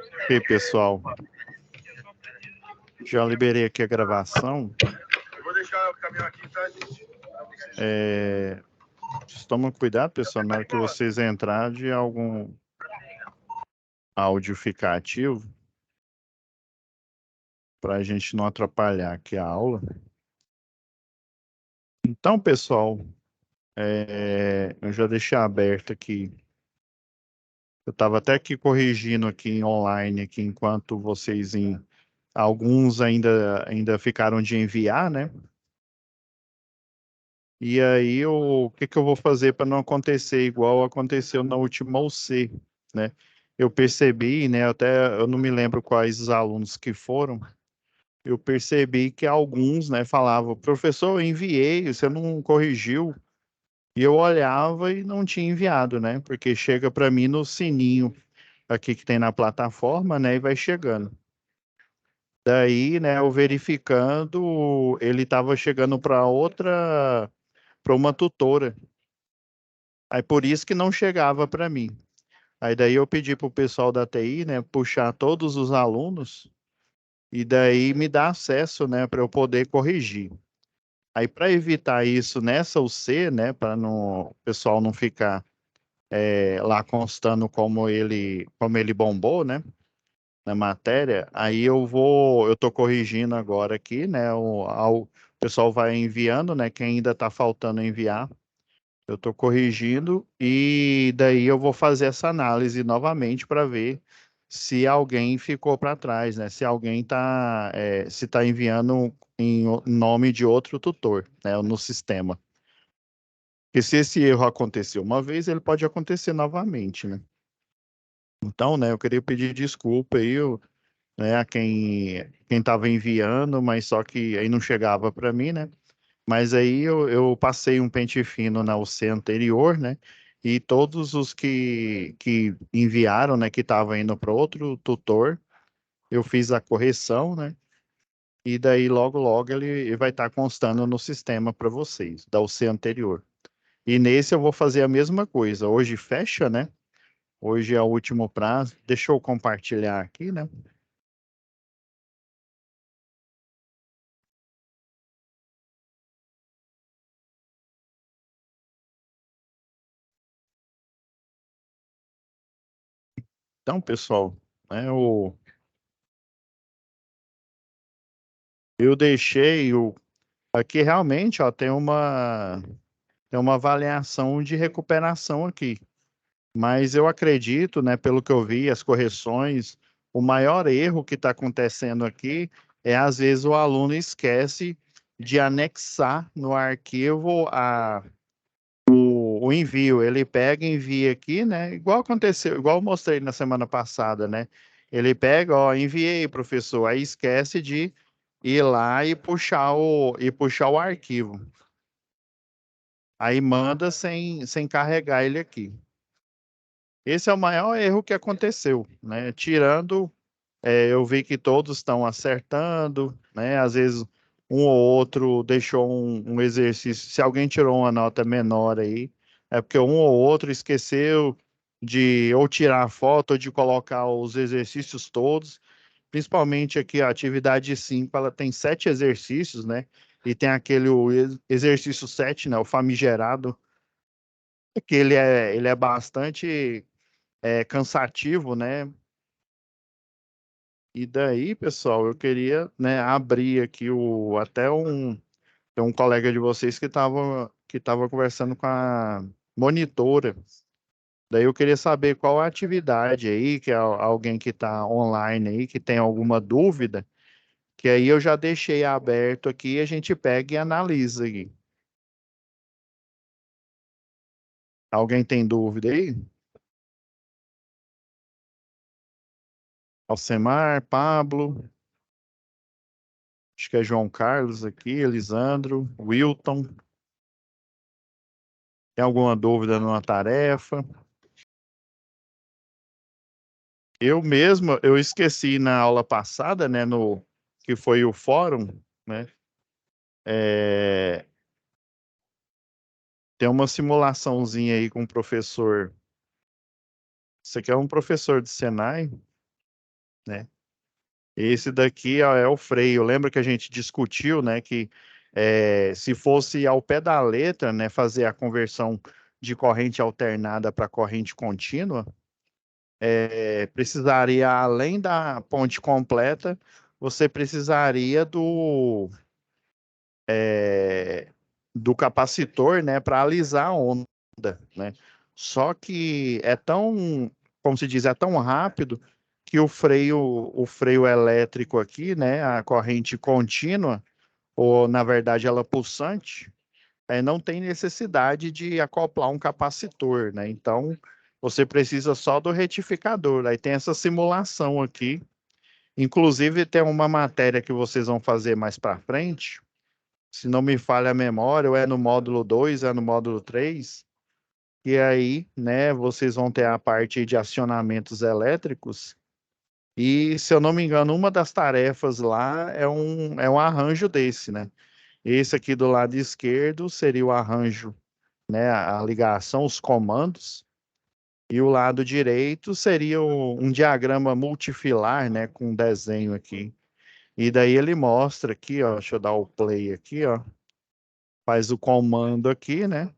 Ok, pessoal, já liberei aqui a gravação. Eu vou deixar o caminhão aqui, tá, gente? Tomem cuidado, pessoal, na hora que vocês entrarem de algum áudio ficar ativo, para a gente não atrapalhar aqui a aula. Então, pessoal, eu já deixei aberto aqui. Eu estava até aqui corrigindo aqui online, aqui enquanto alguns ainda ficaram de enviar, né? E aí, o que que eu vou fazer para não acontecer igual aconteceu na última UC, né? Eu percebi, né? Até eu não me lembro quais os alunos que foram. Eu percebi que alguns, né, falavam, professor, eu enviei, você não corrigiu. E eu olhava e não tinha enviado, né? Porque chega para mim no sininho aqui que tem na plataforma, né? E vai chegando. Daí, né, eu verificando, ele estava chegando para uma tutora. Aí por isso que não chegava para mim. Aí daí eu pedi para o pessoal da TI, né, puxar todos os alunos e daí me dar acesso, né, para eu poder corrigir. Aí para evitar isso nessa UC, né, para o pessoal não ficar lá constando como ele bombou, né, na matéria, aí eu tô corrigindo agora aqui, né, o pessoal vai enviando, né, quem ainda está faltando enviar. Eu estou corrigindo e daí eu vou fazer essa análise novamente para ver se alguém ficou para trás, né? Se alguém se está enviando em nome de outro tutor, né? No sistema. Porque se esse erro aconteceu uma vez, ele pode acontecer novamente, né? Então, né? Eu queria pedir desculpa aí, né? A quem estava enviando, mas só que aí não chegava para mim, né? Mas aí eu passei um pente fino na UC anterior, né? E todos os que enviaram, né, que estavam indo para outro tutor, eu fiz a correção, né? E daí logo ele vai estar constando no sistema para vocês, da UC anterior. E nesse eu vou fazer a mesma coisa. Hoje fecha, né? Hoje é o último prazo. Deixa eu compartilhar aqui, né? Então, pessoal, né, eu deixei aqui realmente, ó, tem uma avaliação de recuperação aqui. Mas eu acredito, né, pelo que eu vi, as correções, o maior erro que está acontecendo aqui é, às vezes, o aluno esquece de anexar no arquivo o envio. Ele pega e envia aqui, né? Igual aconteceu, igual eu mostrei na semana passada, né? Ele pega, ó, enviei, professor, aí esquece de ir lá e puxar o arquivo. Aí manda sem carregar ele aqui. Esse é o maior erro que aconteceu, né? Tirando, eu vi que todos estão acertando, né? Às vezes um ou outro deixou um exercício. Se alguém tirou uma nota menor aí, é porque um ou outro esqueceu de ou tirar a foto ou de colocar os exercícios todos. Principalmente aqui a atividade 5, ela tem 7 exercícios, né? E tem exercício 7, né? O famigerado, que ele é bastante cansativo, né? E daí, pessoal, eu queria, né, abrir aqui tem um colega de vocês que tava conversando com a monitora. Daí eu queria saber qual a atividade aí, que é alguém que está online aí, que tem alguma dúvida, que aí eu já deixei aberto aqui, a gente pega e analisa aqui. Alguém tem dúvida aí? Alcemar, Pablo, acho que é João Carlos aqui, Elisandro, Wilton. Tem alguma dúvida numa tarefa? Eu mesmo, eu esqueci na aula passada, né, que foi o fórum, né, é, tem uma simulaçãozinha aí com o professor. Isso aqui é um professor de Senai. né? Esse daqui ó, é o freio. Lembra que a gente discutiu, né, que se fosse ao pé da letra, né, fazer a conversão de corrente alternada para corrente contínua, precisaria, além da ponte completa, você precisaria do capacitor, né, para alisar a onda, né? Só que é tão, como se diz, é tão rápido que o freio elétrico aqui, né, a corrente contínua, ou na verdade ela pulsante, não tem necessidade de acoplar um capacitor, né? Então você precisa só do retificador. Aí tem essa simulação aqui. Inclusive tem uma matéria que vocês vão fazer mais para frente, se não me falha a memória, ou é no módulo 2, é no módulo 3, e aí, né, vocês vão ter a parte de acionamentos elétricos, e se eu não me engano, uma das tarefas lá é um arranjo desse, né? Esse aqui do lado esquerdo seria o arranjo, né, a ligação, os comandos, e o lado direito seria um diagrama multifilar, né, com um desenho aqui. E daí ele mostra aqui, ó, deixa eu dar o play aqui, ó, faz o comando aqui, né?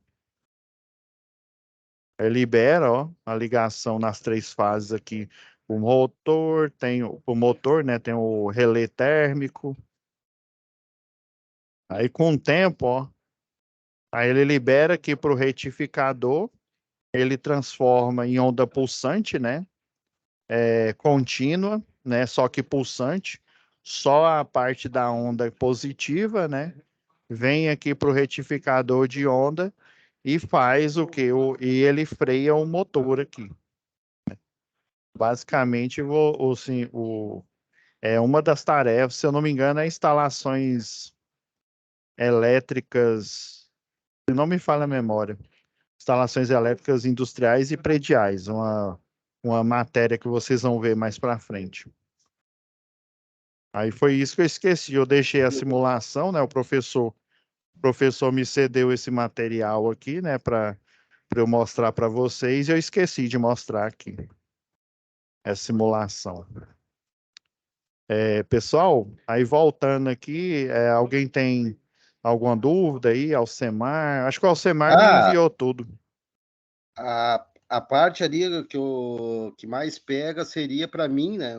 Libera, ó, a ligação nas três fases aqui. O motor tem o motor, né? Tem o relé térmico. Aí com o tempo, ó, aí ele libera aqui para o retificador. Ele transforma em onda pulsante, né? Contínua, né? Só que pulsante. Só a parte da onda positiva, né? Vem aqui para o retificador de onda e faz o que? E ele freia o motor aqui. Basicamente, assim, uma das tarefas, se eu não me engano, é instalações elétricas, se não me falha a memória, instalações elétricas industriais e prediais, uma matéria que vocês vão ver mais para frente. Aí foi isso que eu esqueci, eu deixei a simulação, né? O professor me cedeu esse material aqui, né, para eu mostrar para vocês, e eu esqueci de mostrar aqui essa simulação. Pessoal, aí voltando aqui, alguém tem alguma dúvida aí, Alcemar? Acho que o Alcemar me Ah, enviou tudo. a parte ali que mais pega seria para mim, né?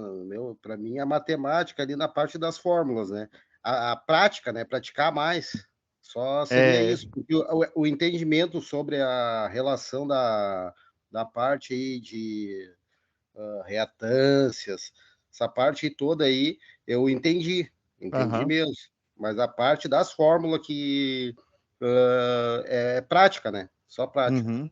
Para mim, a matemática ali na parte das fórmulas, né? A prática, né? Praticar mais. Só seria É, isso, porque o entendimento sobre a relação da parte aí de reatâncias, essa parte toda aí, eu entendi aham, mesmo. Mas a parte das fórmulas que é prática, né? Só prática. uhum.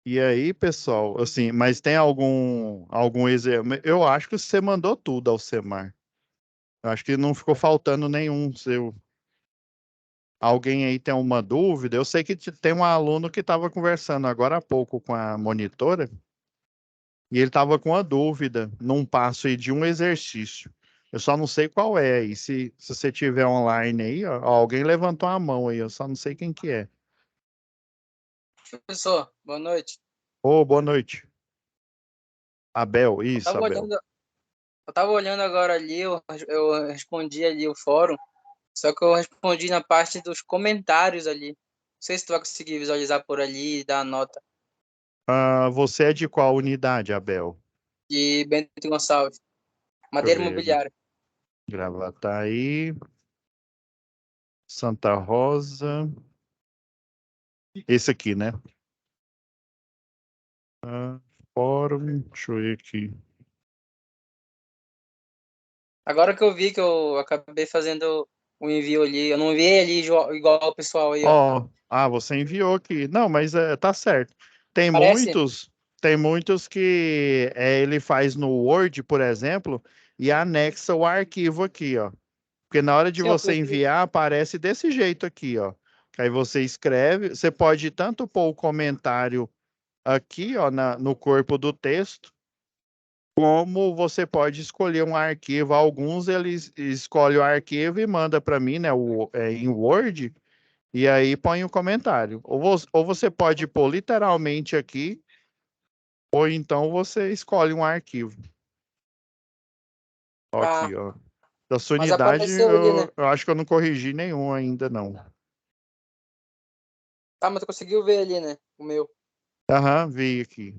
E aí, pessoal, assim, mas tem algum exemplo? Eu acho que você mandou tudo, Alcemar. Eu acho que não ficou faltando nenhum seu. Alguém aí tem uma dúvida? Eu sei que tem um aluno que estava conversando agora há pouco com a monitora. E ele estava com uma dúvida num passo aí de um exercício. Eu só não sei qual é. E se você tiver online aí, ó, alguém levantou a mão aí, eu só não sei quem que é. Professor, boa noite. Ô, boa noite. Abel, Eu isso, tava Abel. olhando, eu tava olhando agora ali, eu respondi ali o fórum, só que eu respondi na parte dos comentários ali. Não sei se tu vai conseguir visualizar por ali e dar a nota. Você é de qual unidade, Abel? De Bento Gonçalves, Deixa eu Madeira ver. Imobiliária. Gravataí, Santa Rosa. Esse aqui, né? Ah, fórum, deixa eu ver aqui. Agora que eu vi que eu acabei fazendo o envio ali, eu não enviei ali igual o pessoal aí, ó. Ó, você enviou aqui. Não, mas tá certo. Tem Parece? muitos, tem muitos que ele faz no Word, por exemplo, e anexa o arquivo aqui, ó. Porque na hora de Sim, eu você prefiro. enviar, aparece desse jeito aqui, ó. Que aí você escreve, você pode tanto pôr o comentário aqui, ó, no corpo do texto, como você pode escolher um arquivo. Alguns eles escolhem o arquivo e manda para mim, né, em Word. E aí põe o comentário. Ou você pode pôr literalmente aqui, ou então você escolhe um arquivo. Ó, Tá. aqui, ó. Da sua Mas unidade, apareceu ali, né? eu acho que eu não corrigi nenhum ainda, não. Tá, mas tu conseguiu ver ali, né? O meu. Aham, vi aqui.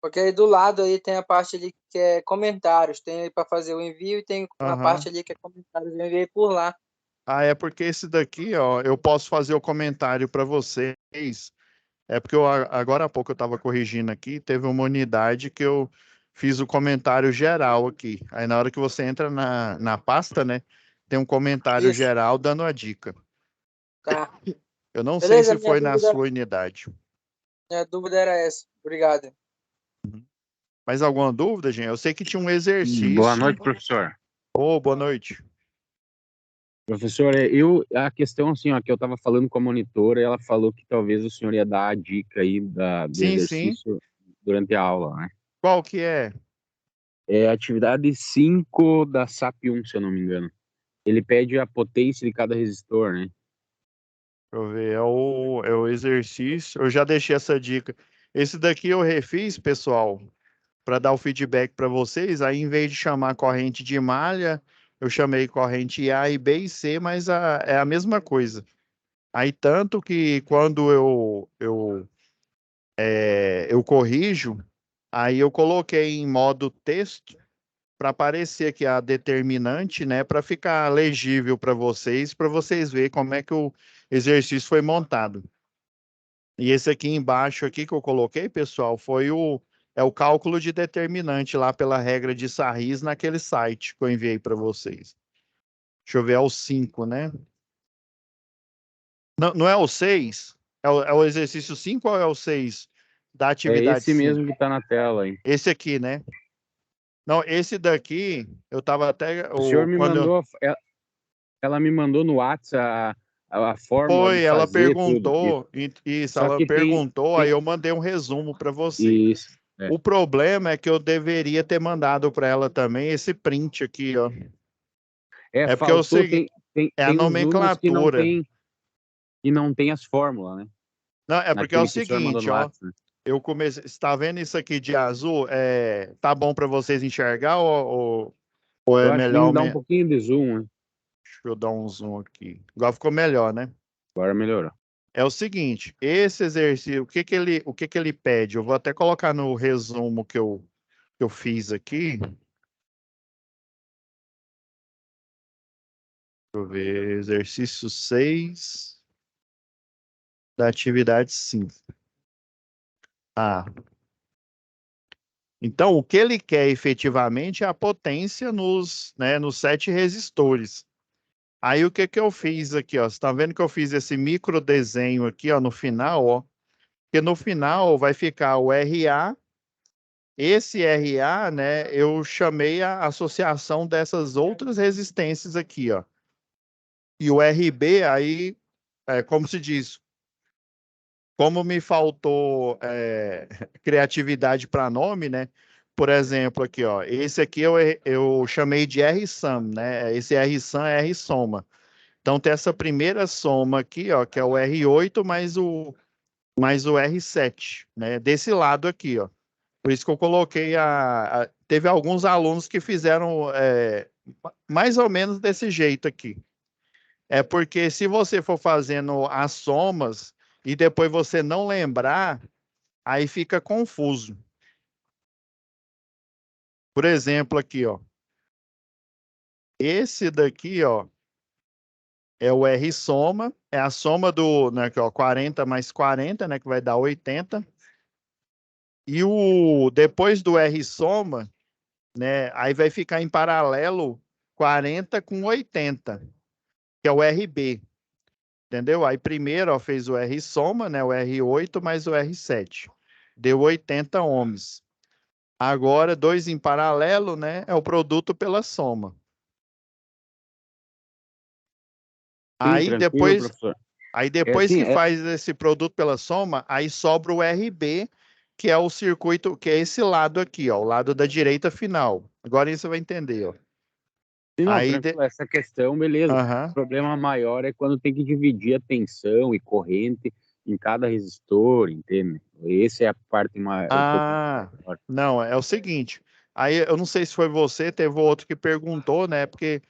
Porque aí do lado aí tem a parte ali que é comentários. Tem aí para fazer o envio e tem a Aham. parte ali que é comentários. Eu enviei por lá. Ah, é porque esse daqui, ó, eu posso fazer o comentário para vocês. É porque agora há pouco eu estava corrigindo aqui, teve uma unidade que eu fiz o comentário geral aqui. Aí na hora que você entra na pasta, né, tem um comentário Isso. geral dando a dica. Tá. Eu não sei Beleza, se foi na sua unidade. minha dúvida era essa. Obrigado. Mais alguma dúvida, gente? Eu sei que tinha um Boa exercício. noite, professor. Ô, boa noite. Professor, a questão assim, ó, que eu estava falando com a monitora, ela falou que talvez o senhor ia dar a dica aí do Sim, sim. exercício durante a aula, né? Qual que é? É a atividade 5 da SAP 1, se eu não me engano. Ele pede a potência de cada resistor, né? Deixa eu ver, é o exercício. Eu já deixei essa dica. Esse daqui eu refiz, pessoal, para dar o feedback para vocês. Aí, em vez de chamar corrente de malha, eu chamei corrente A e B e C, mas é a mesma coisa. Aí, tanto que quando eu corrijo, aí eu coloquei em modo texto para aparecer aqui a determinante, né, para ficar legível para vocês verem como é que o exercício foi montado. E esse aqui embaixo aqui que eu coloquei, pessoal, é o cálculo de determinante lá pela regra de Sarris naquele site que eu enviei para vocês. Deixa eu ver, é o 5, né? Não, não é o 6? É o exercício 5 ou é o 6 da É atividade esse 5? mesmo que está na tela aí. Esse aqui, né? Não, esse daqui, eu tava até. O senhor me Quando mandou, ela me mandou no WhatsApp a fórmula de foi, ela fazer tudo. perguntou, isso, Só ela que perguntou, aí eu mandei um resumo para você. isso. É. O problema é que eu deveria ter mandado para ela também esse print aqui, ó. É porque eu Faltou, sei, tem, é a tem uns números nomenclatura. que não tem as fórmulas, né? Não, é porque é o Naquele que o senhor mandou seguinte, no ó. WhatsApp, né? Eu comecei, está vendo isso aqui de azul? Tá bom para vocês enxergar ou Eu é acho que tem melhor? que dar um pouquinho de zoom, né? Deixa eu dar um zoom aqui. Agora ficou melhor, né? Agora melhorou. É o seguinte, esse exercício, o que que ele pede? Eu vou até colocar no resumo que eu fiz aqui. Deixa eu ver, exercício 6 da atividade 5. Ah, então o que ele quer efetivamente é a potência nos 7 resistores. Aí o que que eu fiz aqui, ó? Você está vendo que eu fiz esse micro desenho aqui, ó, no final, ó? Porque no final vai ficar o RA. Esse RA, né, eu chamei a associação dessas outras resistências aqui, ó. E o RB, aí, como se diz, como me faltou criatividade para nome, né? Por exemplo, aqui, ó, esse aqui eu chamei de R-sum, né? Esse R-sum é R-soma. Então, tem essa primeira soma aqui, ó, que é o R8 mais o R7, né? Desse lado aqui, ó. Por isso que eu coloquei teve alguns alunos que fizeram mais ou menos desse jeito aqui. É porque se você for fazendo as somas e depois você não lembrar, aí fica confuso. Por exemplo, aqui, ó. Esse daqui, ó, é o R soma, é a soma do, né, aqui, ó, 40 mais 40, né, que vai dar 80. E depois do R soma, né, aí vai ficar em paralelo 40 com 80, que é o RB. Entendeu? Aí primeiro, ó, fez o R soma, né, o R8 mais o R7. Deu 80 ohms. Agora, dois em paralelo, né, é o produto pela soma. Sim, Aí tranquilo, depois, professor. aí depois Assim, que faz esse produto pela soma, aí sobra o RB, que é o circuito, que é esse lado aqui, ó, o lado da direita final. Agora isso você vai entender, ó. não, Aí, tranquilo, essa questão, beleza. O aham. problema maior é quando tem que dividir a tensão e corrente em cada resistor, entende? Essa é a parte mais, um pouco Ah, maior. não, é o seguinte, Aí eu não sei se foi você, teve outro que perguntou, né? Porque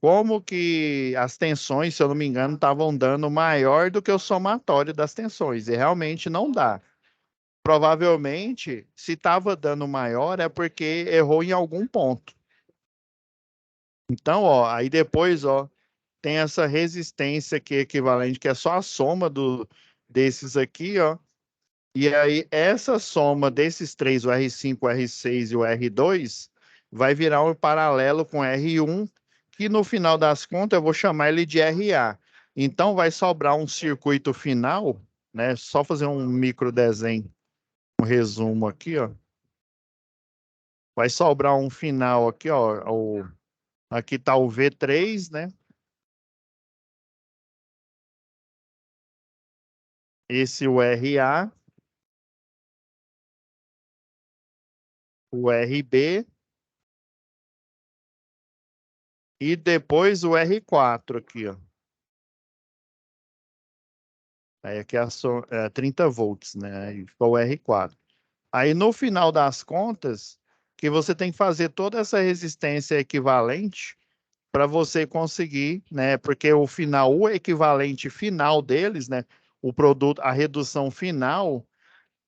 como que as tensões, se eu não me engano, estavam dando maior do que o somatório das tensões, e realmente não dá. Provavelmente, se estava dando maior, é porque errou em algum ponto. Então, ó, aí depois, ó, tem essa resistência aqui equivalente, que é só a soma desses aqui, ó. E aí, essa soma desses três, o R5, o R6 e o R2, vai virar um paralelo com R1, que no final das contas eu vou chamar ele de RA. Então, vai sobrar um circuito final, né? Só fazer um micro desenho, um resumo aqui, ó. Vai sobrar um final aqui, ó. Aqui está o V3, né? Esse o RA, o RB e depois o R4 aqui, ó. Aí aqui é 30 volts, né? Aí ficou o R4. Aí no final das contas, que você tem que fazer toda essa resistência equivalente para você conseguir, né? Porque o final, o equivalente final deles, né? O produto, a redução final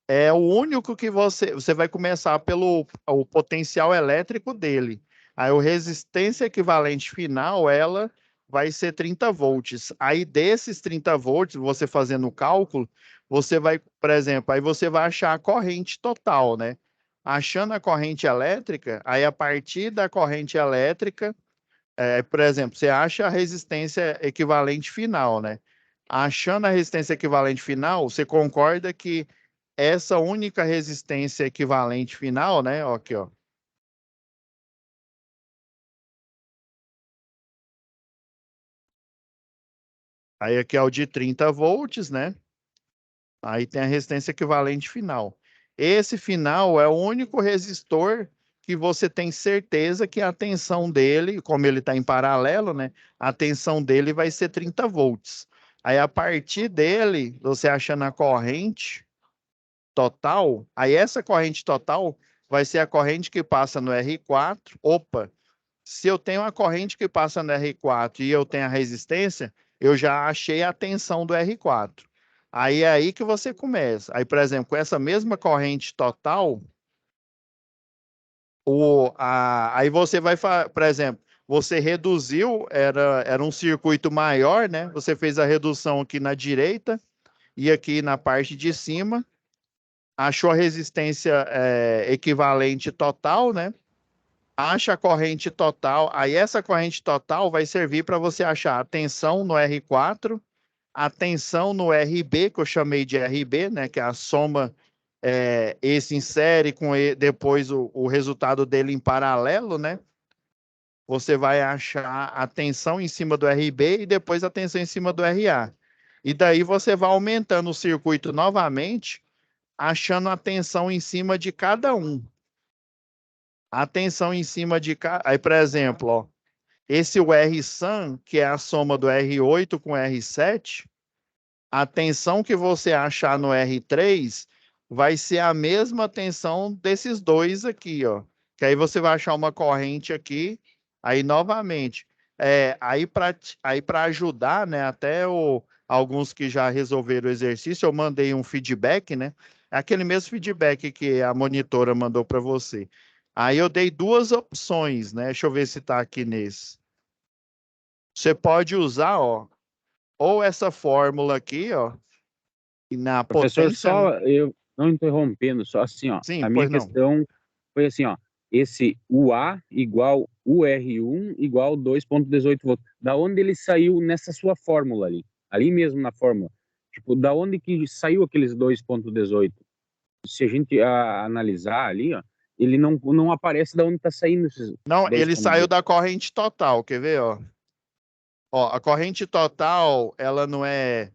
é o único que você vai começar pelo o potencial elétrico dele. Aí a resistência equivalente final, ela vai ser 30 volts. Aí desses 30 volts, você fazendo o cálculo, você vai, por exemplo, aí você vai achar a corrente total, né? Achando a corrente elétrica, aí a partir da corrente elétrica, por exemplo, você acha a resistência equivalente final, né? Achando a resistência equivalente final, você concorda que essa única resistência equivalente final, né? Ó, aqui, ó. Aí aqui é o de 30 volts, né? Aí tem a resistência equivalente final. Esse final é o único resistor que você tem certeza que a tensão dele, como ele está em paralelo, né? A tensão dele vai ser 30 volts. Aí a partir dele, você achando a corrente total, aí essa corrente total vai ser a corrente que passa no R4. Opa, se eu tenho uma corrente que passa no R4 e eu tenho a resistência, eu já achei a tensão do R4. Aí é aí que você começa. Aí, por exemplo, com essa mesma corrente total, aí você vai, por exemplo, você reduziu, era um circuito maior, né? Você fez a redução aqui na direita e aqui na parte de cima, achou a resistência equivalente total, né? Acha a corrente total, aí essa corrente total vai servir para você achar a tensão no R4, a tensão no RB, que eu chamei de RB, né, que é a soma esse em série com depois o resultado dele em paralelo, né? Você vai achar a tensão em cima do RB e depois a tensão em cima do RA. E daí você vai aumentando o circuito novamente, achando a tensão em cima de cada um. A tensão em cima de cada. Aí, por exemplo, ó, esse o R-SAM, que é a soma do R8 com R7, a tensão que você achar no R3 vai ser a mesma tensão desses dois aqui, ó. Que aí você vai achar uma corrente aqui, aí novamente. Aí para ajudar, né, até alguns que já resolveram o exercício, eu mandei um feedback, né? É aquele mesmo feedback que a monitora mandou para você. Aí eu dei duas opções, né? Deixa eu ver se está aqui nesse. Você pode usar, ó, ou essa fórmula aqui, ó, e na Professor, potência, né? só eu não interrompendo, só assim, ó, Sim, a minha pois não. questão foi assim, ó, esse UA igual UR1 igual 2,18 volts. Da onde ele saiu nessa sua fórmula ali? Ali mesmo na fórmula. Tipo, da onde que saiu aqueles 2,18? Se a gente analisar ali, ó, ele não aparece da onde está saindo esses Não, ele saiu 2,18. da corrente total, quer ver, ó? Ó, a corrente total, ela não é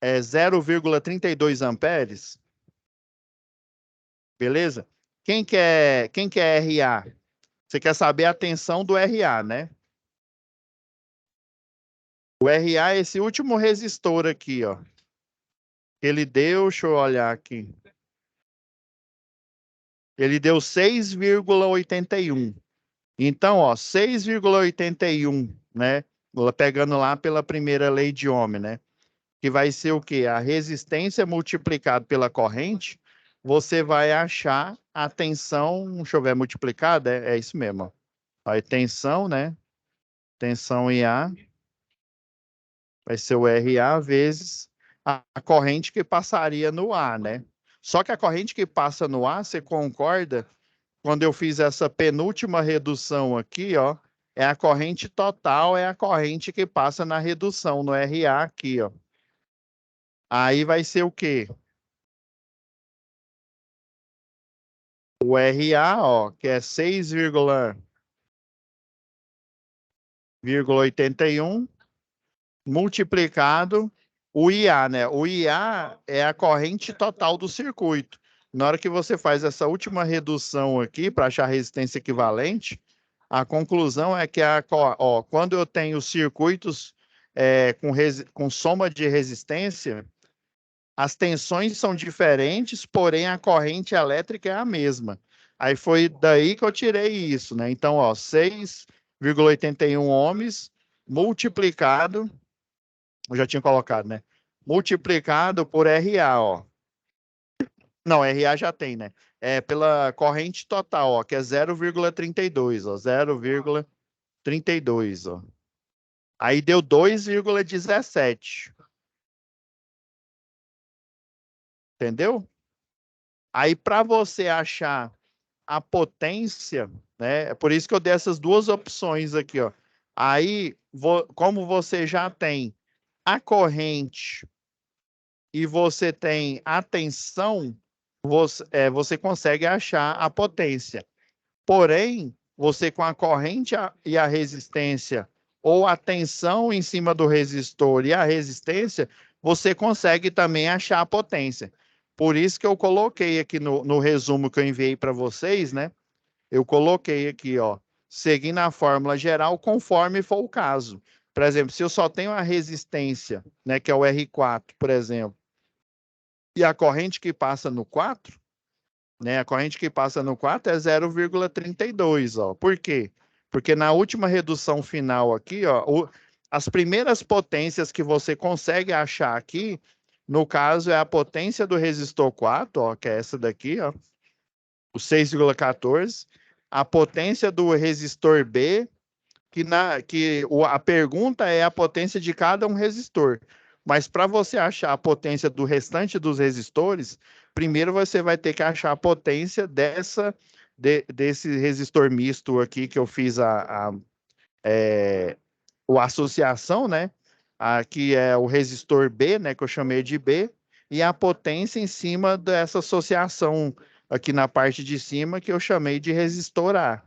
0,32 amperes, beleza? Quem que é RA? Você quer saber a tensão do RA, né? O RA é esse último resistor aqui, ó. Ele deu, deixa eu olhar aqui. ele deu 6,81. Então, ó, 6,81, né? Pegando lá pela primeira lei de Ohm, né? Que vai ser o quê? A resistência multiplicado pela corrente, você vai achar a tensão, deixa eu ver, multiplicada, é isso mesmo. Ó. Aí tensão, né? Tensão IA vai ser o RA vezes a corrente que passaria no A, né? Só que a corrente que passa no A, você concorda? Quando eu fiz essa penúltima redução aqui, ó, é a corrente total, é a corrente que passa na redução, no RA aqui, ó. Aí vai ser o quê? O RA, ó, que é 6,81 multiplicado o IA, né? O IA é a corrente total do circuito. Na hora que você faz essa última redução aqui para achar a resistência equivalente, a conclusão é que quando eu tenho circuitos com soma de resistência, as tensões são diferentes, porém a corrente elétrica é a mesma. Aí foi daí que eu tirei isso, né? Então, ó, 6,81 ohms multiplicado, eu já tinha colocado, né? Multiplicado por RA, ó. Não, RA já tem, né? É pela corrente total, ó, que é 0,32, ó, 0,32, ó. Aí deu 2,17. Entendeu? Aí para você achar a potência, né? É por isso que eu dei essas duas opções aqui, ó. Aí, como você já tem a corrente e você tem a tensão, você consegue achar a potência. Porém, você com a corrente e a resistência, ou a tensão em cima do resistor e a resistência, você consegue também achar a potência. Por isso que eu coloquei aqui no resumo que eu enviei para vocês, né? Eu coloquei aqui, ó, seguindo a fórmula geral, conforme for o caso. Por exemplo, se eu só tenho a resistência, né, que é o R4, por exemplo, e a corrente que passa no 4, né, a corrente que passa no 4 é 0,32, ó. Por quê? Porque na última redução final aqui, ó, as primeiras potências que você consegue achar aqui, no caso, é a potência do resistor 4, ó, que é essa daqui, ó, o 6,14, a potência do resistor B, a pergunta é a potência de cada um resistor. Mas para você achar a potência do restante dos resistores, primeiro você vai ter que achar a potência desse resistor misto aqui que eu fiz a associação, né? Aqui é o resistor B, né? Que eu chamei de B, e a potência em cima dessa associação aqui na parte de cima que eu chamei de resistor A.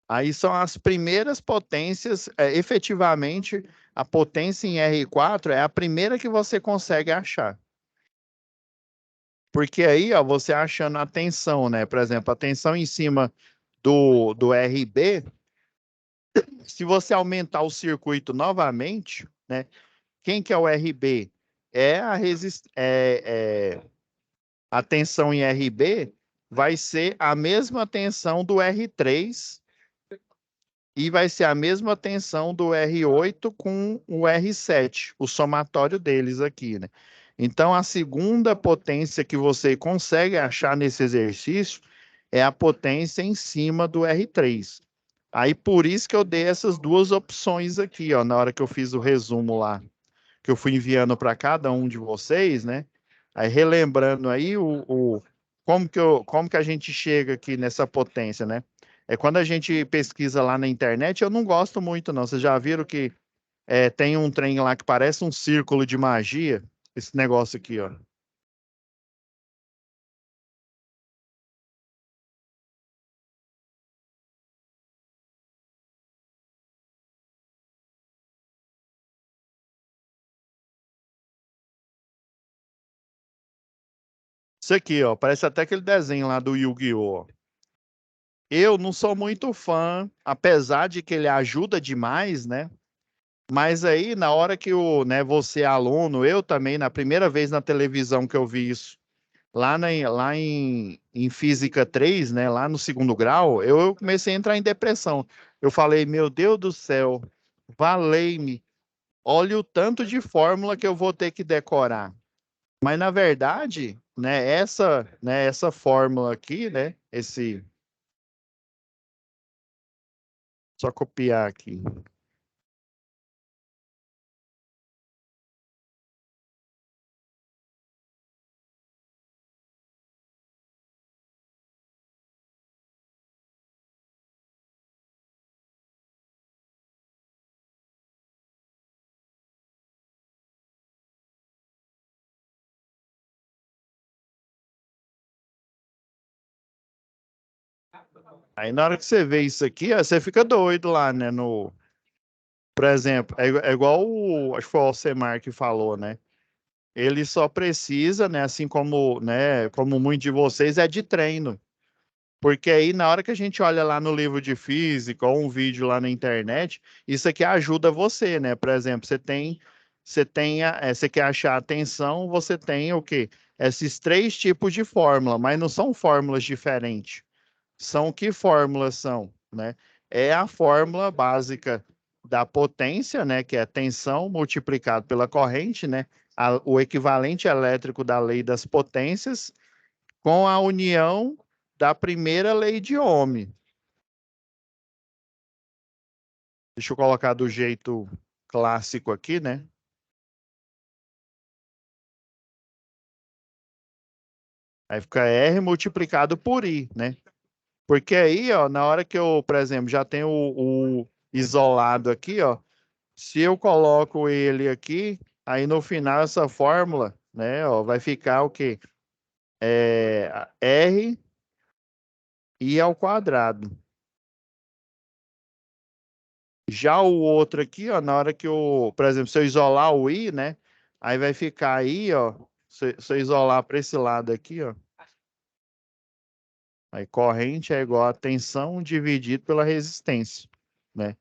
Aí são as primeiras potências, efetivamente, a potência em R4 é a primeira que você consegue achar. Porque aí, ó, você achando a tensão, né? Por exemplo, a tensão em cima do RB, se você aumentar o circuito novamente, né? Quem que é o RB? A tensão em RB vai ser a mesma tensão do R3 e vai ser a mesma tensão do R8 com o R7, o somatório deles aqui, né? Então, a segunda potência que você consegue achar nesse exercício é a potência em cima do R3. Aí, por isso que eu dei essas duas opções aqui, ó, na hora que eu fiz o resumo lá, que eu fui enviando para cada um de vocês, né? Aí, relembrando aí como que a gente chega aqui nessa potência, né? É quando a gente pesquisa lá na internet, eu não gosto muito, não. Vocês já viram que tem um trem lá que parece um círculo de magia? Esse negócio aqui, ó. Isso aqui, ó, parece até aquele desenho lá do Yu-Gi-Oh! Eu não sou muito fã, apesar de que ele ajuda demais, né? Mas aí, na hora que você é aluno, eu também, na primeira vez na televisão que eu vi isso, lá em Física 3, né, lá no segundo grau, eu comecei a entrar em depressão. Eu falei, meu Deus do céu, valei-me, olha o tanto de fórmula que eu vou ter que decorar. Mas, na verdade, essa fórmula aqui, né, só copiar aqui. Aí, na hora que você vê isso aqui, ó, você fica doido lá, né, por exemplo, é igual acho que foi o Alcemar que falou, né? Ele só precisa, né, assim como, né, como muitos de vocês, é de treino. Porque aí, na hora que a gente olha lá no livro de física ou um vídeo lá na internet, isso aqui ajuda você, né? Por exemplo, você quer achar a tensão, você tem o quê? Esses três tipos de fórmula, mas não são fórmulas diferentes. São que fórmulas são, né? É a fórmula básica da potência, né? Que é tensão multiplicado pela corrente, né? O equivalente elétrico da lei das potências com a união da primeira lei de Ohm. Deixa eu colocar do jeito clássico aqui, né? Aí fica R multiplicado por I, né? Porque aí, ó, na hora que eu, por exemplo, já tenho o isolado aqui, ó, se eu coloco ele aqui, aí no final essa fórmula, né, ó, vai ficar o quê? R I ao quadrado. Já o outro aqui, ó, na hora que eu, por exemplo, se eu isolar o I, né, aí vai ficar aí, ó, se eu isolar para esse lado aqui, ó, aí corrente é igual a tensão dividido pela resistência, né?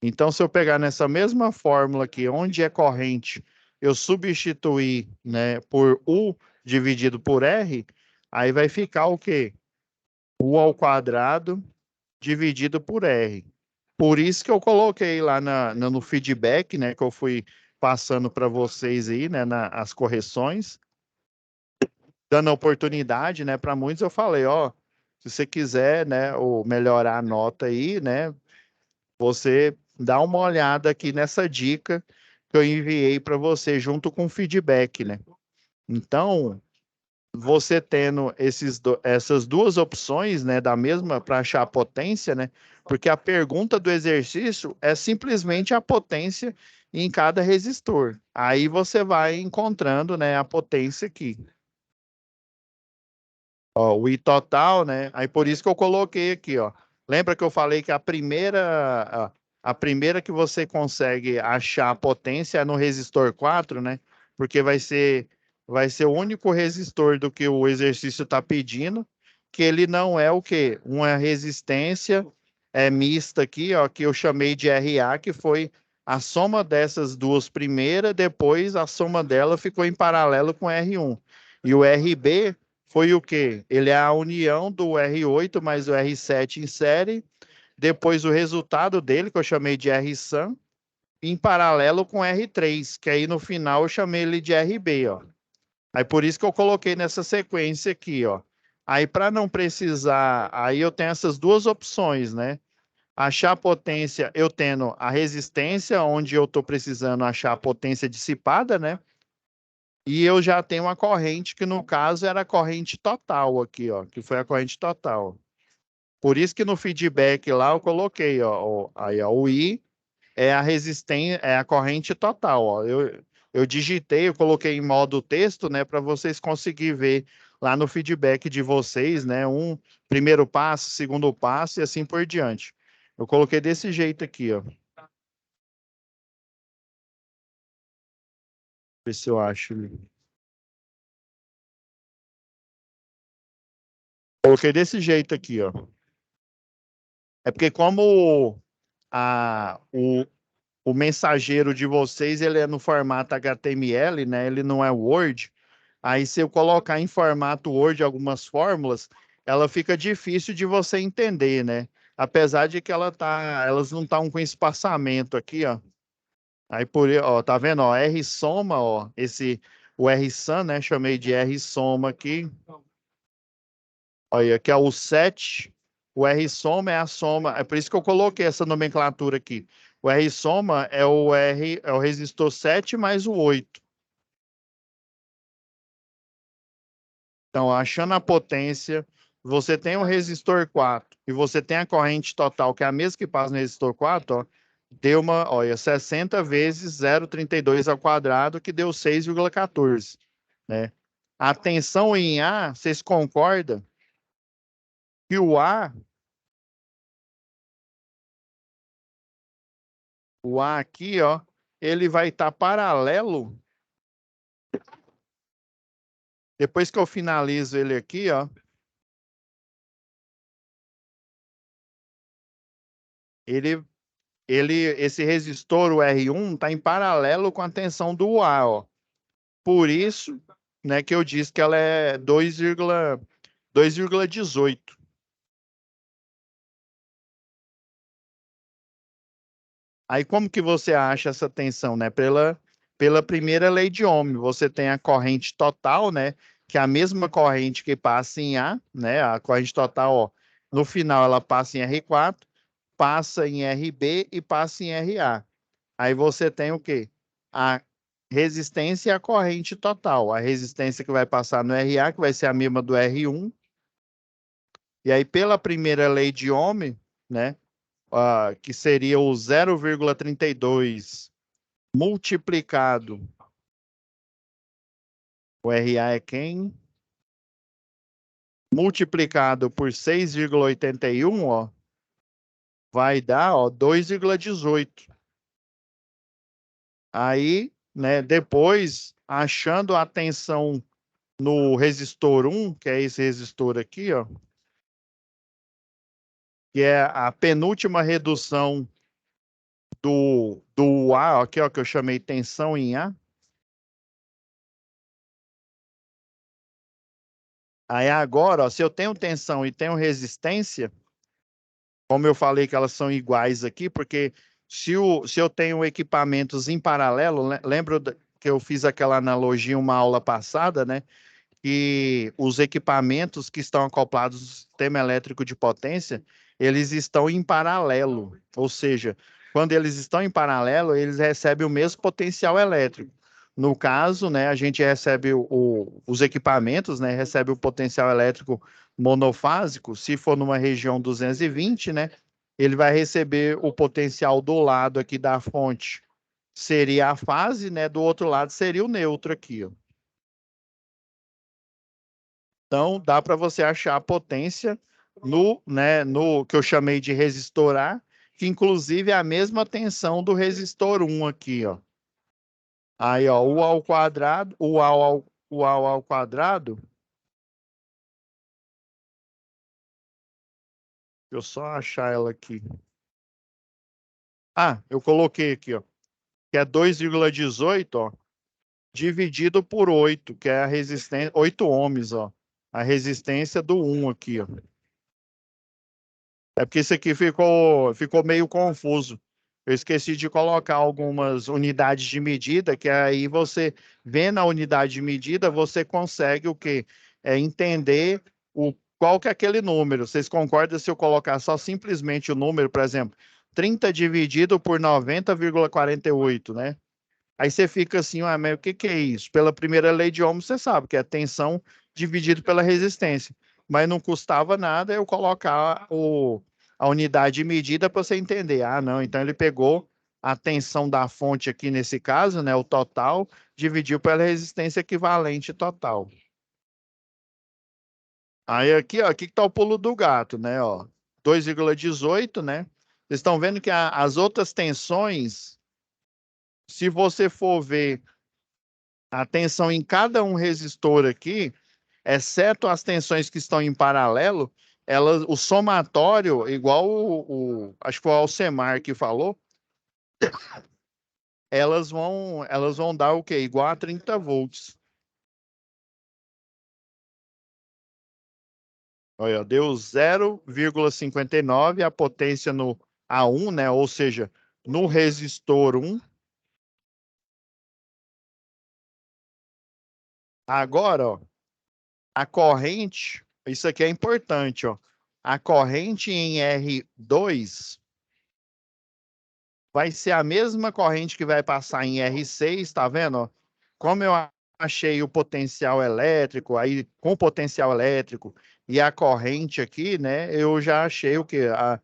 Então, se eu pegar nessa mesma fórmula aqui, onde é corrente, eu substituir, né, por U dividido por R, aí vai ficar o quê? U ao quadrado dividido por R. Por isso que eu coloquei lá no feedback, né, que eu fui passando para vocês aí, né, as correções, dando a oportunidade, né, para muitos eu falei, ó, se você quiser, né, ou melhorar a nota aí, né, você dá uma olhada aqui nessa dica que eu enviei para você junto com o feedback, né? Então, você tendo essas duas opções, né, da mesma para achar a potência, né? Porque a pergunta do exercício é simplesmente a potência em cada resistor. Aí você vai encontrando, né, a potência aqui. Ó, o I total, né? Aí por isso que eu coloquei aqui, ó. Lembra que eu falei que a primeira que você consegue achar a potência é no resistor 4, né? Porque vai ser o único resistor do que o exercício está pedindo, que ele não é o quê? Uma resistência mista aqui, ó, que eu chamei de RA, que foi a soma dessas duas primeiras, depois a soma dela ficou em paralelo com R1. E o RB foi o quê? Ele é a união do R8 mais o R7 em série, depois o resultado dele, que eu chamei de R-SUM, em paralelo com R3, que aí no final eu chamei ele de RB, ó. Aí por isso que eu coloquei nessa sequência aqui, ó. Aí para não precisar, aí eu tenho essas duas opções, né? Achar a potência, eu tendo a resistência, onde eu estou precisando achar a potência dissipada, né? E eu já tenho uma corrente que, no caso, era a corrente total aqui, ó, que foi a corrente total. Por isso que no feedback lá eu coloquei, ó, aí, ó, o I é a resistência, é a corrente total, ó. Eu digitei, eu coloquei em modo texto, né, para vocês conseguirem ver lá no feedback de vocês, né, um primeiro passo, segundo passo e assim por diante. Eu coloquei desse jeito aqui, ó. Ver se eu acho. Coloquei desse jeito aqui, ó. É porque como a, o, o mensageiro de vocês ele é no formato HTML, né? Ele não é Word. Aí, se eu colocar em formato Word algumas fórmulas, ela fica difícil de você entender, né? Apesar de que elas não estão com espaçamento aqui, ó. Aí, ó, tá vendo, ó, R soma, ó, o R sum, né? Chamei de R soma aqui. Olha, aqui é o 7. O R soma é a soma. É por isso que eu coloquei essa nomenclatura aqui. O R soma é o resistor 7 mais o 8. Então, achando a potência, você tem o resistor 4 e você tem a corrente total, que é a mesma que passa no resistor 4, ó, deu olha, 60 vezes 0,32 ao quadrado, que deu 6,14, né? A tensão em A, vocês concordam que o A aqui, ó, ele vai estar paralelo. Depois que eu finalizo ele aqui, ó, esse resistor, o R1, está em paralelo com a tensão do A, ó. Por isso, né, que eu disse que ela é 2,18. Aí como que você acha essa tensão, né? Pela primeira lei de Ohm, você tem a corrente total, né, que é a mesma corrente que passa em A, né? A corrente total, ó, no final ela passa em R4, passa em RB e passa em RA. Aí você tem o quê? A resistência e a corrente total. A resistência que vai passar no RA, que vai ser a mesma do R1. E aí, pela primeira lei de Ohm, né, que seria o 0,32 multiplicado, o RA é quem? Multiplicado por 6,81, ó, vai dar, ó, 2,18. Aí, né, depois, achando a tensão no resistor 1, que é esse resistor aqui, ó, que é a penúltima redução do A, aqui, ó, que eu chamei tensão em A. Aí agora, ó, se eu tenho tensão e tenho resistência, como eu falei que elas são iguais aqui, porque se eu tenho equipamentos em paralelo, lembra que eu fiz aquela analogia uma aula passada, né? Que os equipamentos que estão acoplados ao sistema elétrico de potência, eles estão em paralelo. Ou seja, quando eles estão em paralelo, eles recebem o mesmo potencial elétrico. No caso, né, a gente recebe os equipamentos, né, recebe o potencial elétrico monofásico. Se for numa região 220, né, ele vai receber o potencial do lado aqui da fonte, seria a fase, né, do outro lado seria o neutro aqui, ó. Então, dá para você achar a potência no que eu chamei de resistor A, que inclusive é a mesma tensão do resistor 1 aqui, ó. Aí, ó, U ao quadrado, o A ao quadrado. Deixa eu só achar ela aqui. Ah, eu coloquei aqui, ó, que é 2,18, ó, dividido por 8, que é a resistência, 8 ohms, ó. A resistência do 1 aqui, ó. É porque isso aqui ficou meio confuso. Eu esqueci de colocar algumas unidades de medida, que aí você, vendo a unidade de medida, você consegue o quê? Entender qual que é aquele número. Vocês concordam se eu colocar só simplesmente o número, por exemplo, 30 dividido por 90,48, né? Aí você fica assim, ah, mas o que que é isso? Pela primeira lei de Ohm, você sabe que é tensão dividido pela resistência. Mas não custava nada eu colocar a unidade de medida para você entender. Ah, não, então ele pegou a tensão da fonte aqui nesse caso, né, o total, dividiu pela resistência equivalente total. Aí aqui, ó, aqui que está o pulo do gato, né, ó, 2,18, né? Vocês estão vendo que as outras tensões, se você for ver a tensão em cada um resistor aqui, exceto as tensões que estão em paralelo, o somatório, igual acho que foi o Alcemar que falou, elas vão dar o quê? Igual a 30 volts. Olha, deu 0,59, a potência no A1, né? Ou seja, no resistor 1. Agora, ó, a corrente, isso aqui é importante, ó. A corrente em R2 vai ser a mesma corrente que vai passar em R6, tá vendo? Ó? Como eu achei o potencial elétrico, aí com o potencial elétrico e a corrente aqui, né? Eu já achei o que? A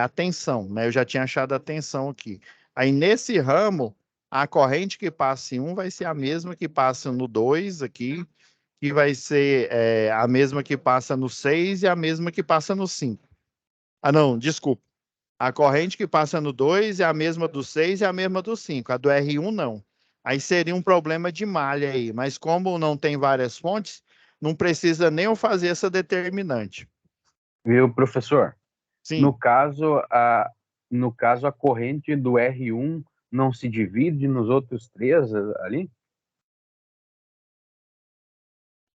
tensão, né? Eu já tinha achado a tensão aqui. Aí nesse ramo, a corrente que passa em 1 vai ser a mesma que passa no 2 aqui, que vai ser a mesma que passa no 6 e a mesma que passa no 5. Ah, não, desculpa. A corrente que passa no 2 é a mesma do 6 e a mesma do 5. A do R1 não. Aí seria um problema de malha aí, mas como não tem várias fontes, não precisa nem eu fazer essa determinante. Viu, professor? Sim. No caso, a corrente do R1 não se divide nos outros três ali?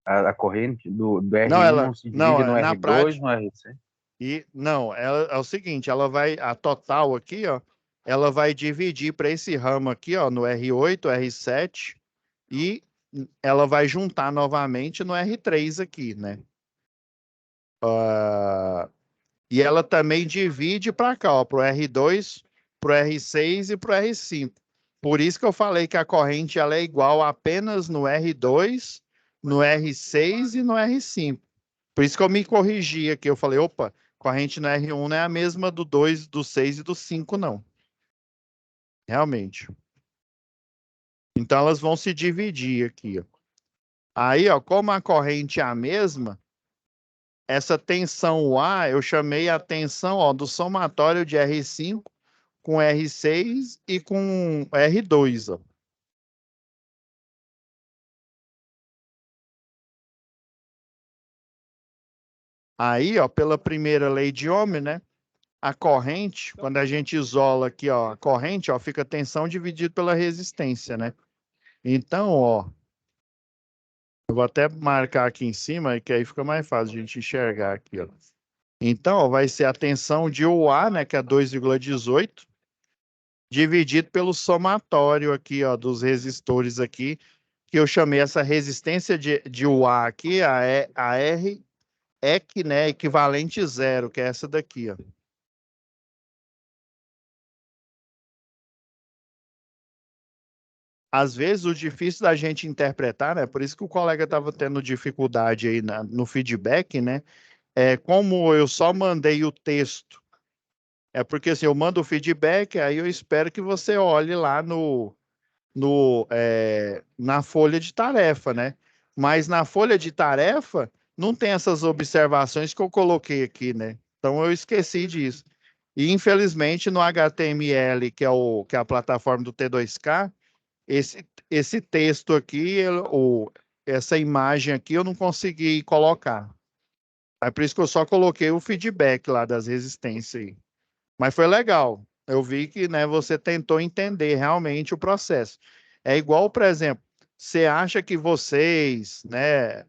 A corrente do R1 não se divide no na R2, prática, no R6? e não, ela é o seguinte, ela vai, a total aqui, ó, ela vai dividir para esse ramo aqui, ó, no R8, R7, e ela vai juntar novamente no R3 aqui, né? E ela também divide para cá, para o R2, para o R6 e para o R5. Por isso que eu falei que a corrente ela é igual apenas no R2, no R6 e no R5. Por isso que eu me corrigi aqui. Eu falei, opa, corrente no R1 não é a mesma do 2, do 6 e do 5, não. Realmente. Então elas vão se dividir aqui, ó. Aí, ó, como a corrente é a mesma, essa tensão A, eu chamei a tensão, ó, do somatório de R5 com R6 e com R2, ó. Aí, ó, pela primeira lei de Ohm, né? A corrente, quando a gente isola aqui, ó, a corrente, ó, fica tensão dividido pela resistência, né? Então, ó, eu vou até marcar aqui em cima, que aí fica mais fácil a gente enxergar aqui, ó. Então, ó, vai ser a tensão de UA, né, que é 2,18, dividido pelo somatório aqui, ó, dos resistores aqui, que eu chamei essa resistência de UA aqui, a R, né, equivalente zero, que é essa daqui, ó. Às vezes o difícil da gente interpretar, né? Por isso que o colega estava tendo dificuldade aí no feedback, né? Como eu só mandei o texto, porque assim, eu mando o feedback, aí eu espero que você olhe lá na folha de tarefa, né? Mas na folha de tarefa não tem essas observações que eu coloquei aqui, né? Então eu esqueci disso. E infelizmente no HTML, que é a plataforma do T2K, esse texto aqui, essa imagem aqui, eu não consegui colocar. É por isso que eu só coloquei o feedback lá das resistências aí. Mas foi legal. Eu vi que, né, você tentou entender realmente o processo. É igual, por exemplo, você acha que vocês, né,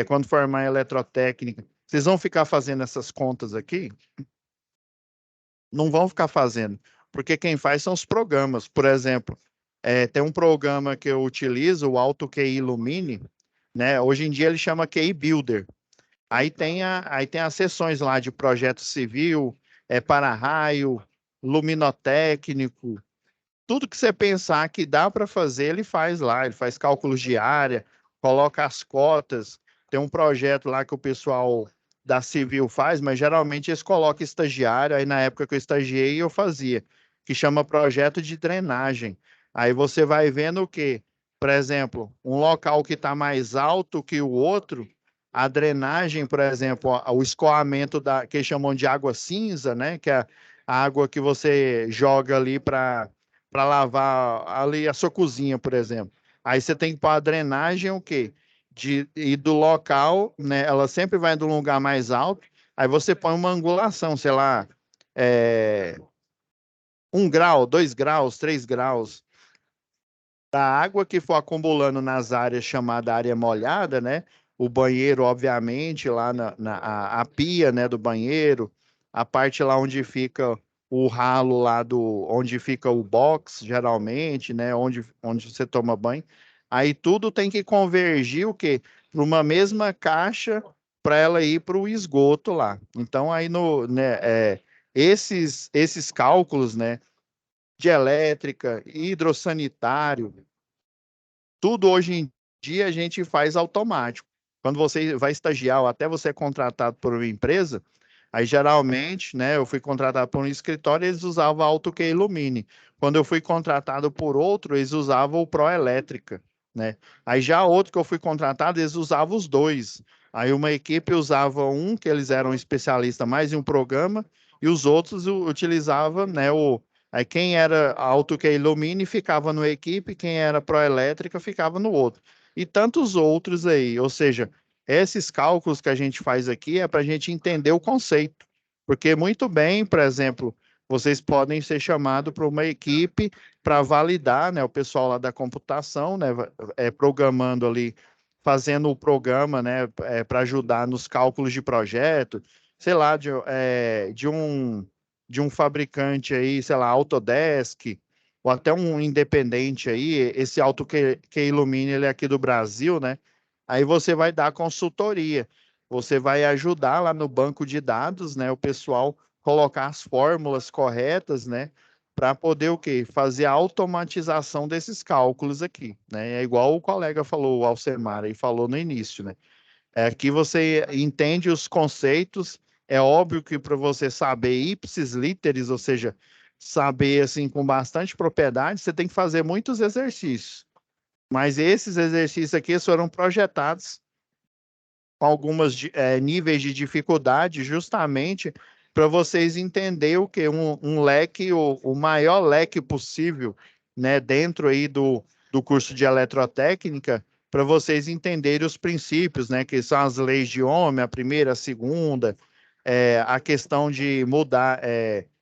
quando formar em eletrotécnica, vocês vão ficar fazendo essas contas aqui? Não vão ficar fazendo, porque quem faz são os programas. Por exemplo, tem um programa que eu utilizo, o AutoQI Lumine, né? Hoje em dia ele chama QI Builder. Aí tem as seções lá de projeto civil, para-raio, luminotécnico, tudo que você pensar que dá para fazer, ele faz lá. Ele faz cálculos de área, coloca as cotas. Tem um projeto lá que o pessoal da Civil faz, mas geralmente eles colocam estagiário. Aí na época que eu estagiei, eu fazia, que chama projeto de drenagem. Aí você vai vendo o quê? Por exemplo, um local que está mais alto que o outro, a drenagem, por exemplo, o escoamento que eles chamam de água cinza, né? Que é a água que você joga ali para lavar ali a sua cozinha, por exemplo. Aí você tem que pôr a drenagem, o quê? E do local, né? Ela sempre vai do lugar mais alto. Aí você põe uma angulação, sei lá, 1 grau, 2 graus, 3 graus da água que for acumulando nas áreas chamada área molhada, né? o banheiro, obviamente, lá a pia, né, do banheiro, a parte lá onde fica o ralo lá onde fica o box, geralmente, né, onde você toma banho. Aí tudo tem que convergir o quê? Para uma mesma caixa para ela ir para o esgoto lá. Então, aí esses cálculos, né, de elétrica, hidrossanitário, tudo hoje em dia a gente faz automático. Quando você vai estagiar ou até você é contratado por uma empresa, aí geralmente, né, eu fui contratado por um escritório, eles usavam a AutoQ Illumine. Quando eu fui contratado por outro, eles usavam o Proelétrica, né? Aí já outro que eu fui contratado, eles usavam os dois. Aí uma equipe usava um, que eles eram especialistas mais em um programa, e os outros utilizavam, né, aí quem era AutoQ Illumine ficava numa equipe, quem era Proelétrica ficava no outro. E tantos outros aí, ou seja, esses cálculos que a gente faz aqui é para a gente entender o conceito. Porque muito bem, por exemplo, vocês podem ser chamados para uma equipe para validar, né, o pessoal lá da computação, né, programando ali, fazendo o programa, né, para ajudar nos cálculos de projeto, sei lá, de um fabricante aí, sei lá, Autodesk, ou até um independente aí, esse que Illumine, ele é aqui do Brasil, né? Aí você vai dar consultoria, você vai ajudar lá no banco de dados, né? O pessoal colocar as fórmulas corretas, né? Para poder o quê? Fazer a automatização desses cálculos aqui, né? É igual o colega falou, o Alcemar, aí falou no início, né? Aqui você entende os conceitos, é óbvio que para você saber ipsis literis, ou seja, saber assim com bastante propriedade, você tem que fazer muitos exercícios. Mas esses exercícios aqui foram projetados com alguns níveis de dificuldade, justamente para vocês entenderem o que um leque, o maior leque possível, né, dentro aí do curso de eletrotécnica, para vocês entenderem os princípios, né, que são as leis de Ohm, a primeira, a segunda, a questão de mudar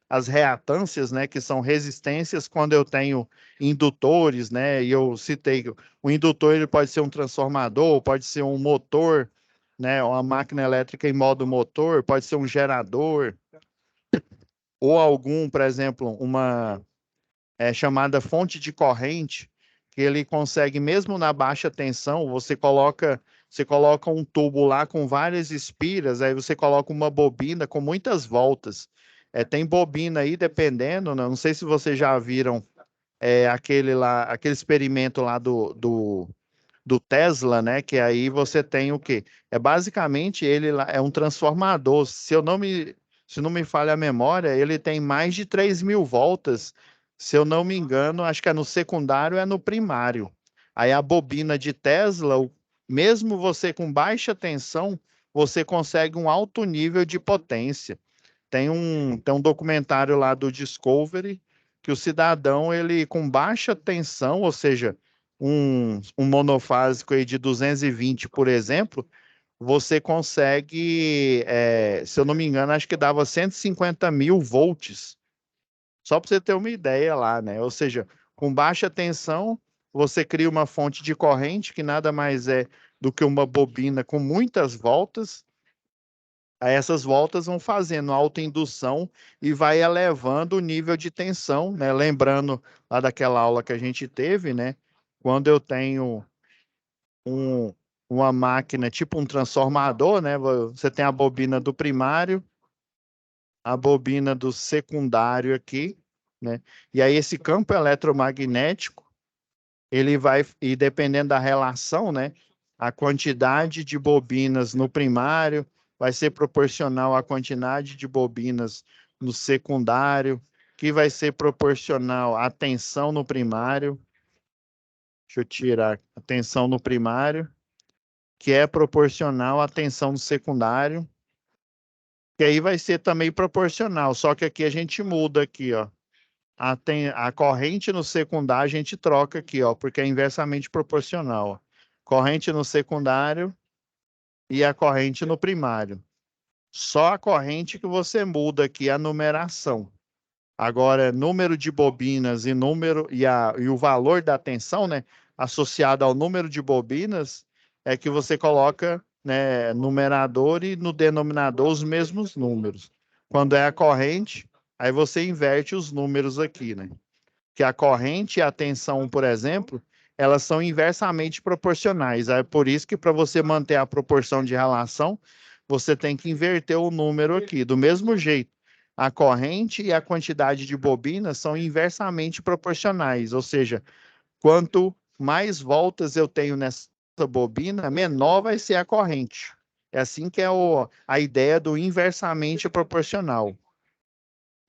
as reatâncias, né, que são resistências quando eu tenho indutores, né, e eu citei que o indutor ele pode ser um transformador, pode ser um motor, né, uma máquina elétrica em modo motor, pode ser um gerador, ou algum, por exemplo, uma chamada fonte de corrente, que ele consegue, mesmo na baixa tensão, você coloca um tubo lá com várias espiras, aí você coloca uma bobina com muitas voltas. Tem bobina aí, dependendo, né? Não sei se vocês já viram aquele experimento lá do Tesla, né? Que aí você tem o quê? Basicamente ele lá é um transformador. Se não me falha a memória, ele tem mais de 3.000 voltas. Se eu não me engano, acho que é no secundário, é no primário. Aí a bobina de Tesla, mesmo você com baixa tensão, você consegue um alto nível de potência. Tem um documentário lá do Discovery que o cidadão, ele com baixa tensão, ou seja, um monofásico aí de 220, por exemplo, você consegue, se eu não me engano, acho que dava 150.000 volts. Só para você ter uma ideia lá, né? Ou seja, com baixa tensão, você cria uma fonte de corrente que nada mais é do que uma bobina com muitas voltas. Aí essas voltas vão fazendo autoindução e vai elevando o nível de tensão, né? Lembrando lá daquela aula que a gente teve, né? Quando eu tenho uma máquina, tipo um transformador, né? Você tem a bobina do primário, a bobina do secundário aqui, né? E aí esse campo eletromagnético, ele vai, e dependendo da relação, né? A quantidade de bobinas no primário vai ser proporcional à quantidade de bobinas no secundário, que vai ser proporcional à tensão no primário. Deixa eu tirar a tensão no primário, que é proporcional à tensão no secundário, que aí vai ser também proporcional, só que aqui a gente muda aqui, ó. A corrente no secundário a gente troca aqui, ó, porque é inversamente proporcional. Ó. Corrente no secundário e a corrente no primário. Só a corrente que você muda aqui a numeração. Agora, número de bobinas e o valor da tensão, né, associado ao número de bobinas, é que você coloca né, numerador e no denominador os mesmos números. Quando é a corrente, aí você inverte os números aqui, né? Que a corrente e a tensão, por exemplo, elas são inversamente proporcionais. É por isso que para você manter a proporção de relação, você tem que inverter o número aqui. Do mesmo jeito, a corrente e a quantidade de bobinas são inversamente proporcionais, ou seja, quanto mais voltas eu tenho nessa bobina, menor vai ser a corrente. É assim que é a ideia do inversamente proporcional.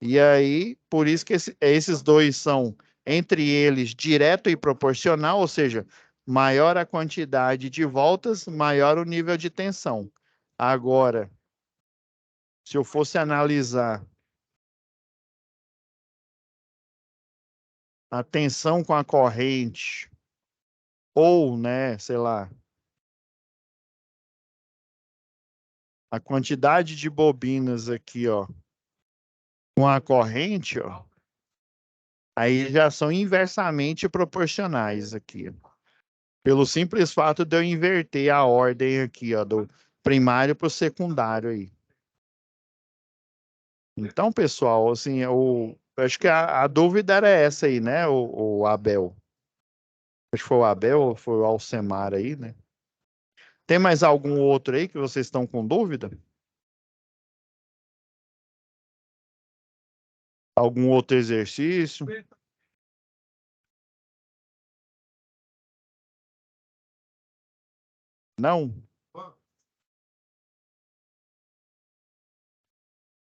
E aí, por isso que esses dois são, entre eles, direto e proporcional, ou seja, maior a quantidade de voltas, maior o nível de tensão. Agora, se eu fosse analisar a tensão com a corrente, ou, né, sei lá, a quantidade de bobinas aqui, ó, com a corrente, ó, aí já são inversamente proporcionais aqui. Pelo simples fato de eu inverter a ordem aqui, ó, do primário para o secundário aí. Então, pessoal, assim, eu acho que a dúvida era essa aí, né, o Abel? Acho que foi o Abel ou foi o Alcemar aí, né? Tem mais algum outro aí que vocês estão com dúvida? Algum outro exercício? Não?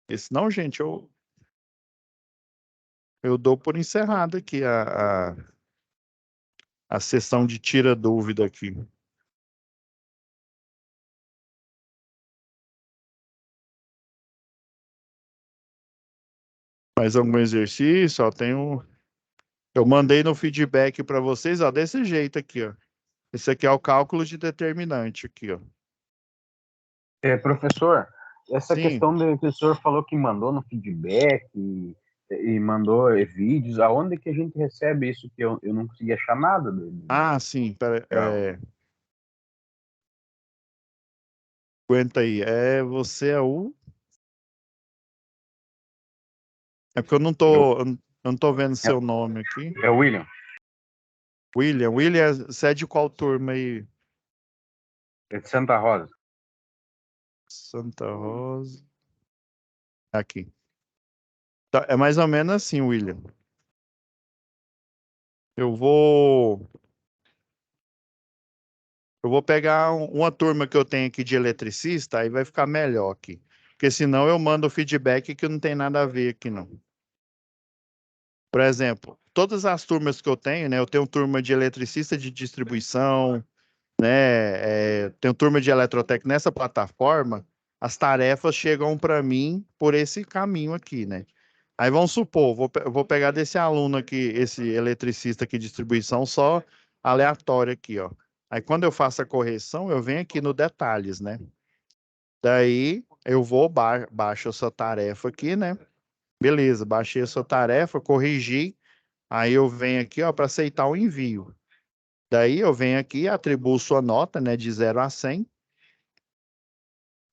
Esse não, gente, eu dou por encerrado aqui a sessão de tira dúvida aqui. Mais algum exercício? Ó, eu mandei no feedback para vocês, ó, desse jeito aqui, ó. Esse aqui é o cálculo de determinante aqui, ó. Professor, essa Sim. questão que o senhor falou que mandou no feedback e mandou vídeos, aonde que a gente recebe isso que eu não consegui achar nada dele? Ah, sim. Aguenta aí. Você é o... É porque eu não tô vendo seu nome aqui. É o William. William. William, você é de qual turma aí? É de Santa Rosa. Santa Rosa. Aqui. Tá, é mais ou menos assim, William. Eu vou pegar uma turma que eu tenho aqui de eletricista, aí vai ficar melhor aqui. Porque senão eu mando feedback que não tem nada a ver aqui, não. Por exemplo, todas as turmas que eu tenho, né? Eu tenho turma de eletricista de distribuição, né? Tenho turma de eletrotécnico nessa plataforma, as tarefas chegam para mim por esse caminho aqui, né? Aí vamos supor, eu vou pegar desse aluno aqui, esse eletricista aqui de distribuição, só aleatório aqui, ó. Aí quando eu faço a correção, eu venho aqui no detalhes, né? Daí eu vou, baixo essa tarefa aqui, né? Beleza, baixei essa tarefa, corrigi. Aí eu venho aqui, ó, para aceitar o envio. Daí eu venho aqui, atribuo sua nota, né, de 0 a 100.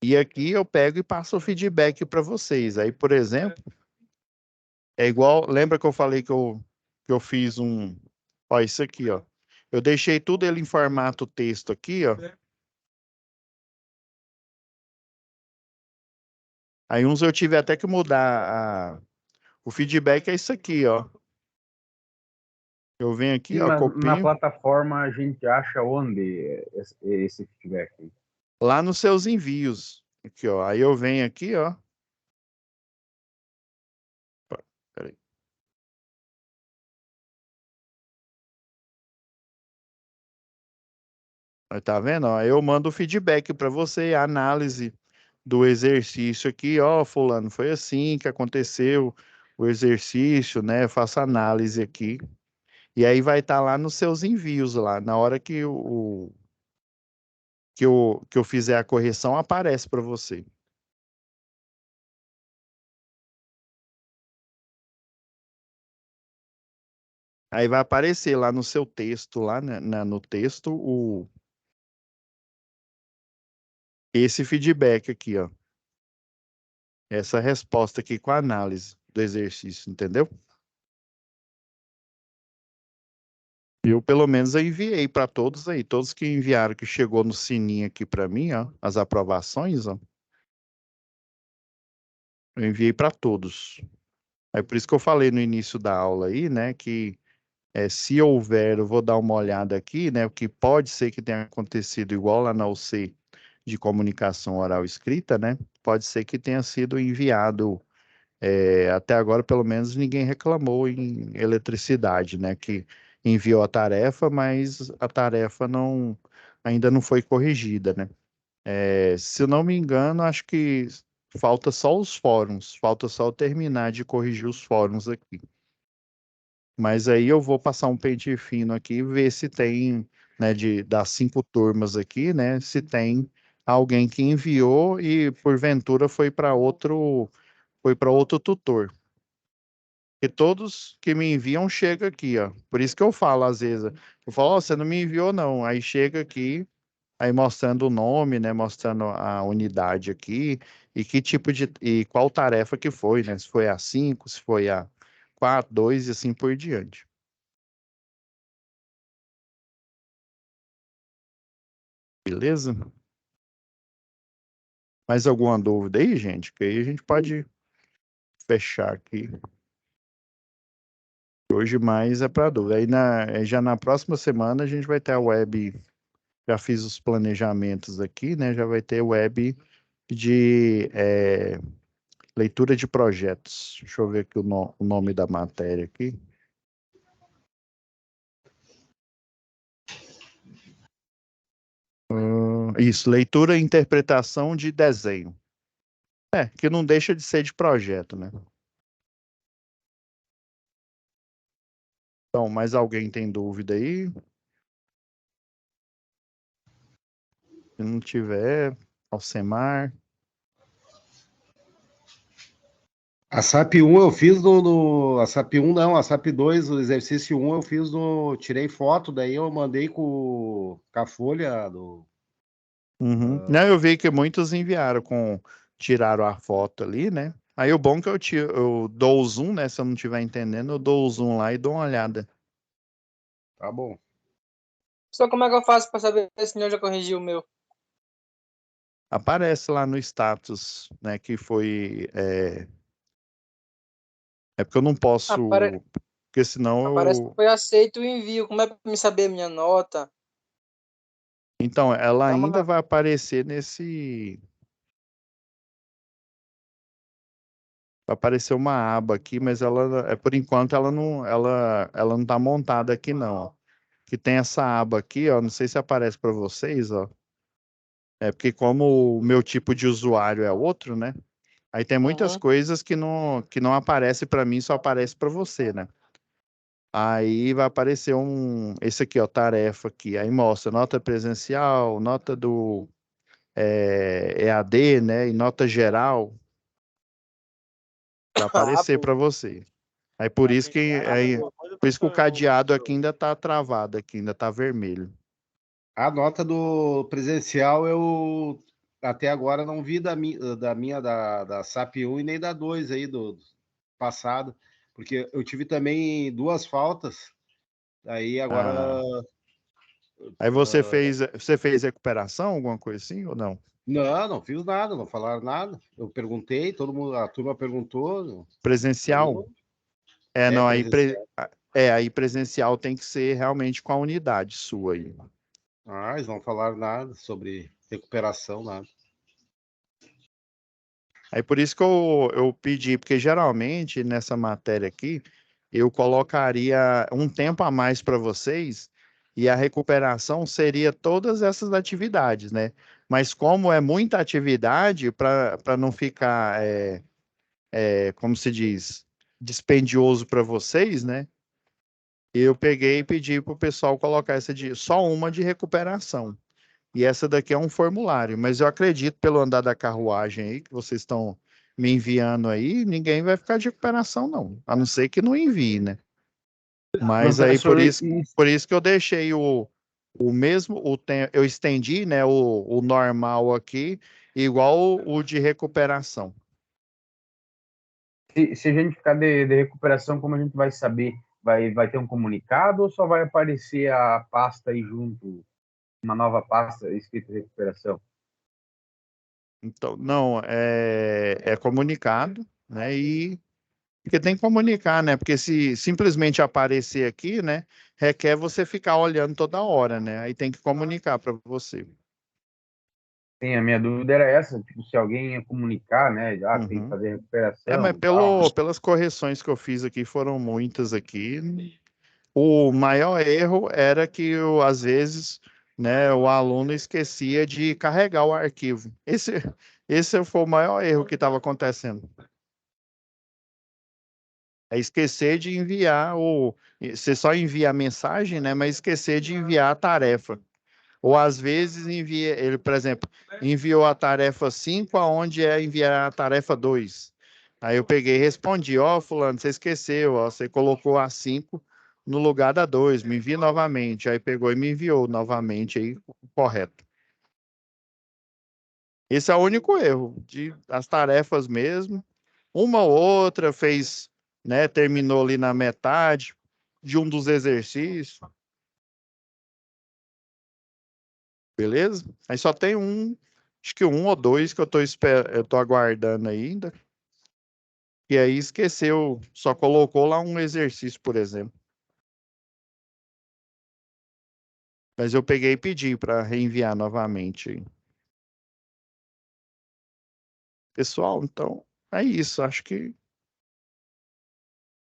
E aqui eu pego e passo o feedback para vocês. Aí, por exemplo, é igual, lembra que eu falei que eu fiz ó, isso aqui, ó. Eu deixei tudo ele em formato texto aqui, ó. Aí uns eu tive até que mudar o feedback é isso aqui, ó. Eu venho aqui, Sim, ó, mas na copio plataforma a gente acha onde esse feedback? lá nos seus envios. Aqui, ó. Aí eu venho aqui, ó. Peraí. Aí tá vendo? Ó, eu mando o feedback para você, a análise do exercício aqui, ó, fulano, foi assim que aconteceu o exercício, né? Eu faço análise aqui. E aí vai estar lá nos seus envios lá, na hora que eu fizer a correção, aparece para você. Aí vai aparecer lá no seu texto, lá no texto, esse feedback aqui, ó. Essa resposta aqui com a análise do exercício, entendeu? Eu, pelo menos, eu enviei para todos aí. Todos que enviaram, que chegou no sininho aqui para mim, ó, as aprovações, ó. Eu enviei para todos. É por isso que eu falei no início da aula aí, né, que se houver, eu vou dar uma olhada aqui, né, porque pode ser que tenha acontecido igual lá na UC de comunicação oral escrita, né, pode ser que tenha sido enviado, até agora, pelo menos, ninguém reclamou em eletricidade, né, que enviou a tarefa, mas a tarefa ainda não foi corrigida, né. Se eu não me engano, acho que falta só os fóruns, falta só eu terminar de corrigir os fóruns aqui. Mas aí eu vou passar um pente fino aqui e ver se tem, né, das 5 turmas aqui, né, se tem alguém que enviou e porventura foi para outro tutor. E todos que me enviam chega aqui, ó. Por isso que eu falo às vezes, eu falo, ó, você não me enviou não. Aí chega aqui, aí mostrando o nome, né, mostrando a unidade aqui e que tipo e qual tarefa que foi, né? Se foi a 5, se foi a 4, 2 e assim por diante. Beleza? Mais alguma dúvida aí, gente? Que aí a gente pode fechar aqui. Hoje mais é para dúvida. Aí já na próxima semana a gente vai ter a web. Já fiz os planejamentos aqui, né? Já vai ter web de leitura de projetos. Deixa eu ver aqui o nome da matéria aqui. Isso, leitura e interpretação de desenho. Que não deixa de ser de projeto, né? Então, mais alguém tem dúvida aí? Se não tiver, Alcemar. A SAP 1 eu fiz a SAP 1 não, a SAP 2, o exercício 1 eu fiz tirei foto, daí eu mandei com a folha do... Uhum. Não, eu vi que muitos tiraram a foto ali, né? Aí o bom é que eu dou o zoom, né? Se eu não estiver entendendo, eu dou o zoom lá e dou uma olhada. Tá bom. Só como é que eu faço para saber se eu já corrigi o meu? Aparece lá no status, né? Que foi. É porque eu não posso. Porque senão Aparece que foi aceito o envio. Como é para me saber a minha nota? Então, ela Dá ainda uma... vai aparecer nesse. Vai aparecer uma aba aqui, mas por enquanto ela não está montada aqui não. Que tem essa aba aqui, ó, não sei se aparece para vocês, ó. Porque como o meu tipo de usuário é outro, né? Aí tem muitas Uhum. coisas que não aparece para mim, só aparece para você, né? Aí vai aparecer esse aqui, ó, tarefa aqui. Aí mostra nota presencial, nota do EAD, né? E nota geral. Vai aparecer para você. Aí por isso que o cadeado aqui ainda tá travado, aqui ainda tá vermelho. A nota do presencial eu até agora não vi da SAP 1 e nem da 2 aí do passado, porque eu tive também 2 faltas, aí agora... Aí você fez recuperação, alguma coisa assim ou não? Não fiz nada, não falaram nada. Eu perguntei, todo mundo, a turma perguntou. Presencial? Não, Presencial. aí presencial tem que ser realmente com a unidade sua aí. Eles não falaram nada sobre recuperação, nada. Aí por isso que eu pedi, porque geralmente nessa matéria aqui, eu colocaria um tempo a mais para vocês e a recuperação seria todas essas atividades, né? Mas como é muita atividade, para não ficar, como se diz, dispendioso para vocês, né? Eu peguei e pedi para o pessoal colocar só uma de recuperação. E essa daqui é um formulário, mas eu acredito, pelo andar da carruagem aí, que vocês estão me enviando aí, ninguém vai ficar de recuperação, não. A não ser que não envie, né? Mas aí, Professor, por isso que eu deixei o mesmo, eu estendi, né, o normal aqui, igual o de recuperação. Se a gente ficar de recuperação, como a gente vai saber? Vai ter um comunicado ou só vai aparecer a pasta aí junto, uma nova pasta escrita recuperação? Então, não, é comunicado, né, e porque tem que comunicar, né, porque se simplesmente aparecer aqui, né, requer você ficar olhando toda hora, né, aí tem que comunicar para você. Sim, a minha dúvida era essa, tipo, se alguém ia comunicar, né, tem que Uhum. fazer recuperação Mas e tal. pelas correções que eu fiz aqui, foram muitas aqui. O maior erro era que, às vezes, né, o aluno esquecia de carregar o arquivo. Esse foi o maior erro que estava acontecendo. É esquecer de enviar você só envia a mensagem, né, mas esquecer de enviar a tarefa. Ou às vezes ele, por exemplo, enviou a tarefa 5, aonde é enviar a tarefa 2. Aí eu peguei e respondi: ó, fulano, você esqueceu, ó, você colocou a 5 no lugar da 2, me envia novamente. Aí pegou e me enviou novamente aí, correto. Esse é o único erro das tarefas mesmo. Uma ou outra fez, né, terminou ali na metade de um dos exercícios. Beleza? Aí só tem acho que um ou dois que eu tô aguardando ainda. E aí esqueceu, só colocou lá um exercício, por exemplo. Mas eu peguei e pedi para reenviar novamente. Pessoal, então é isso. Acho que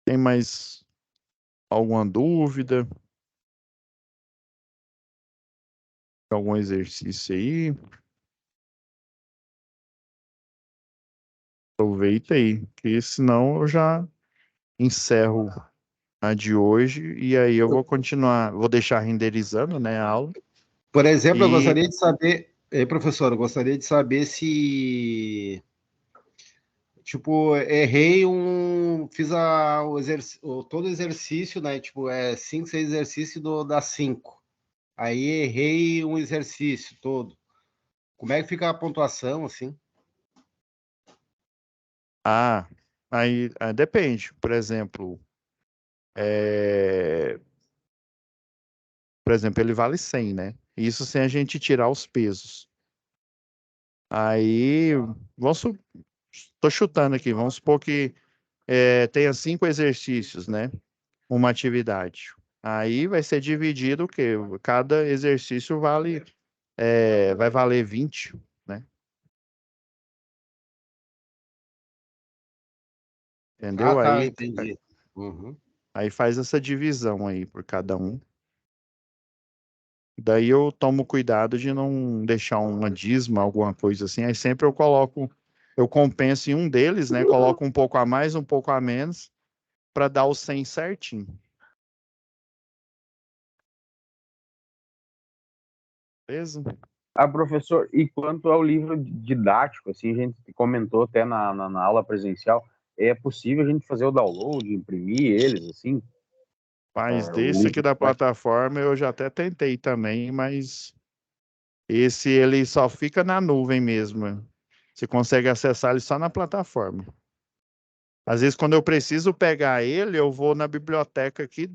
tem mais alguma dúvida? Algum exercício aí? Aproveita aí, que senão eu já encerro a de hoje e aí eu vou continuar, vou deixar renderizando, né, a aula. Por exemplo, eu E gostaria de saber, professor, eu gostaria de saber se, tipo, fiz todo o exercício, né? Tipo, 5, 6 exercícios das 5. Aí errei um exercício todo. Como é que fica a pontuação, assim? Ah, aí depende. É, por exemplo, ele vale 100, né? Isso sem a gente tirar os pesos. Aí, tô chutando aqui, vamos supor que tenha 5 exercícios, né? Uma atividade. Aí vai ser dividido o quê? Cada exercício vai valer 20, né? Ah, Entendeu? tá, Aí, entendi. Uhum. aí faz essa divisão aí por cada um. Daí eu tomo cuidado de não deixar uma dízima, alguma coisa assim. Aí sempre eu compenso em um deles, né? Coloco um pouco a mais, um pouco a menos, para dar o 100 certinho. Beleza? Ah, professor, e quanto ao livro didático, assim, a gente comentou até na aula presencial, é possível a gente fazer o download, imprimir eles, assim, Mas o desse aqui livro da completo? plataforma eu já até tentei também, mas esse ele só fica na nuvem mesmo. Você consegue acessar ele só na plataforma. Às vezes, quando eu preciso pegar ele, eu vou na biblioteca aqui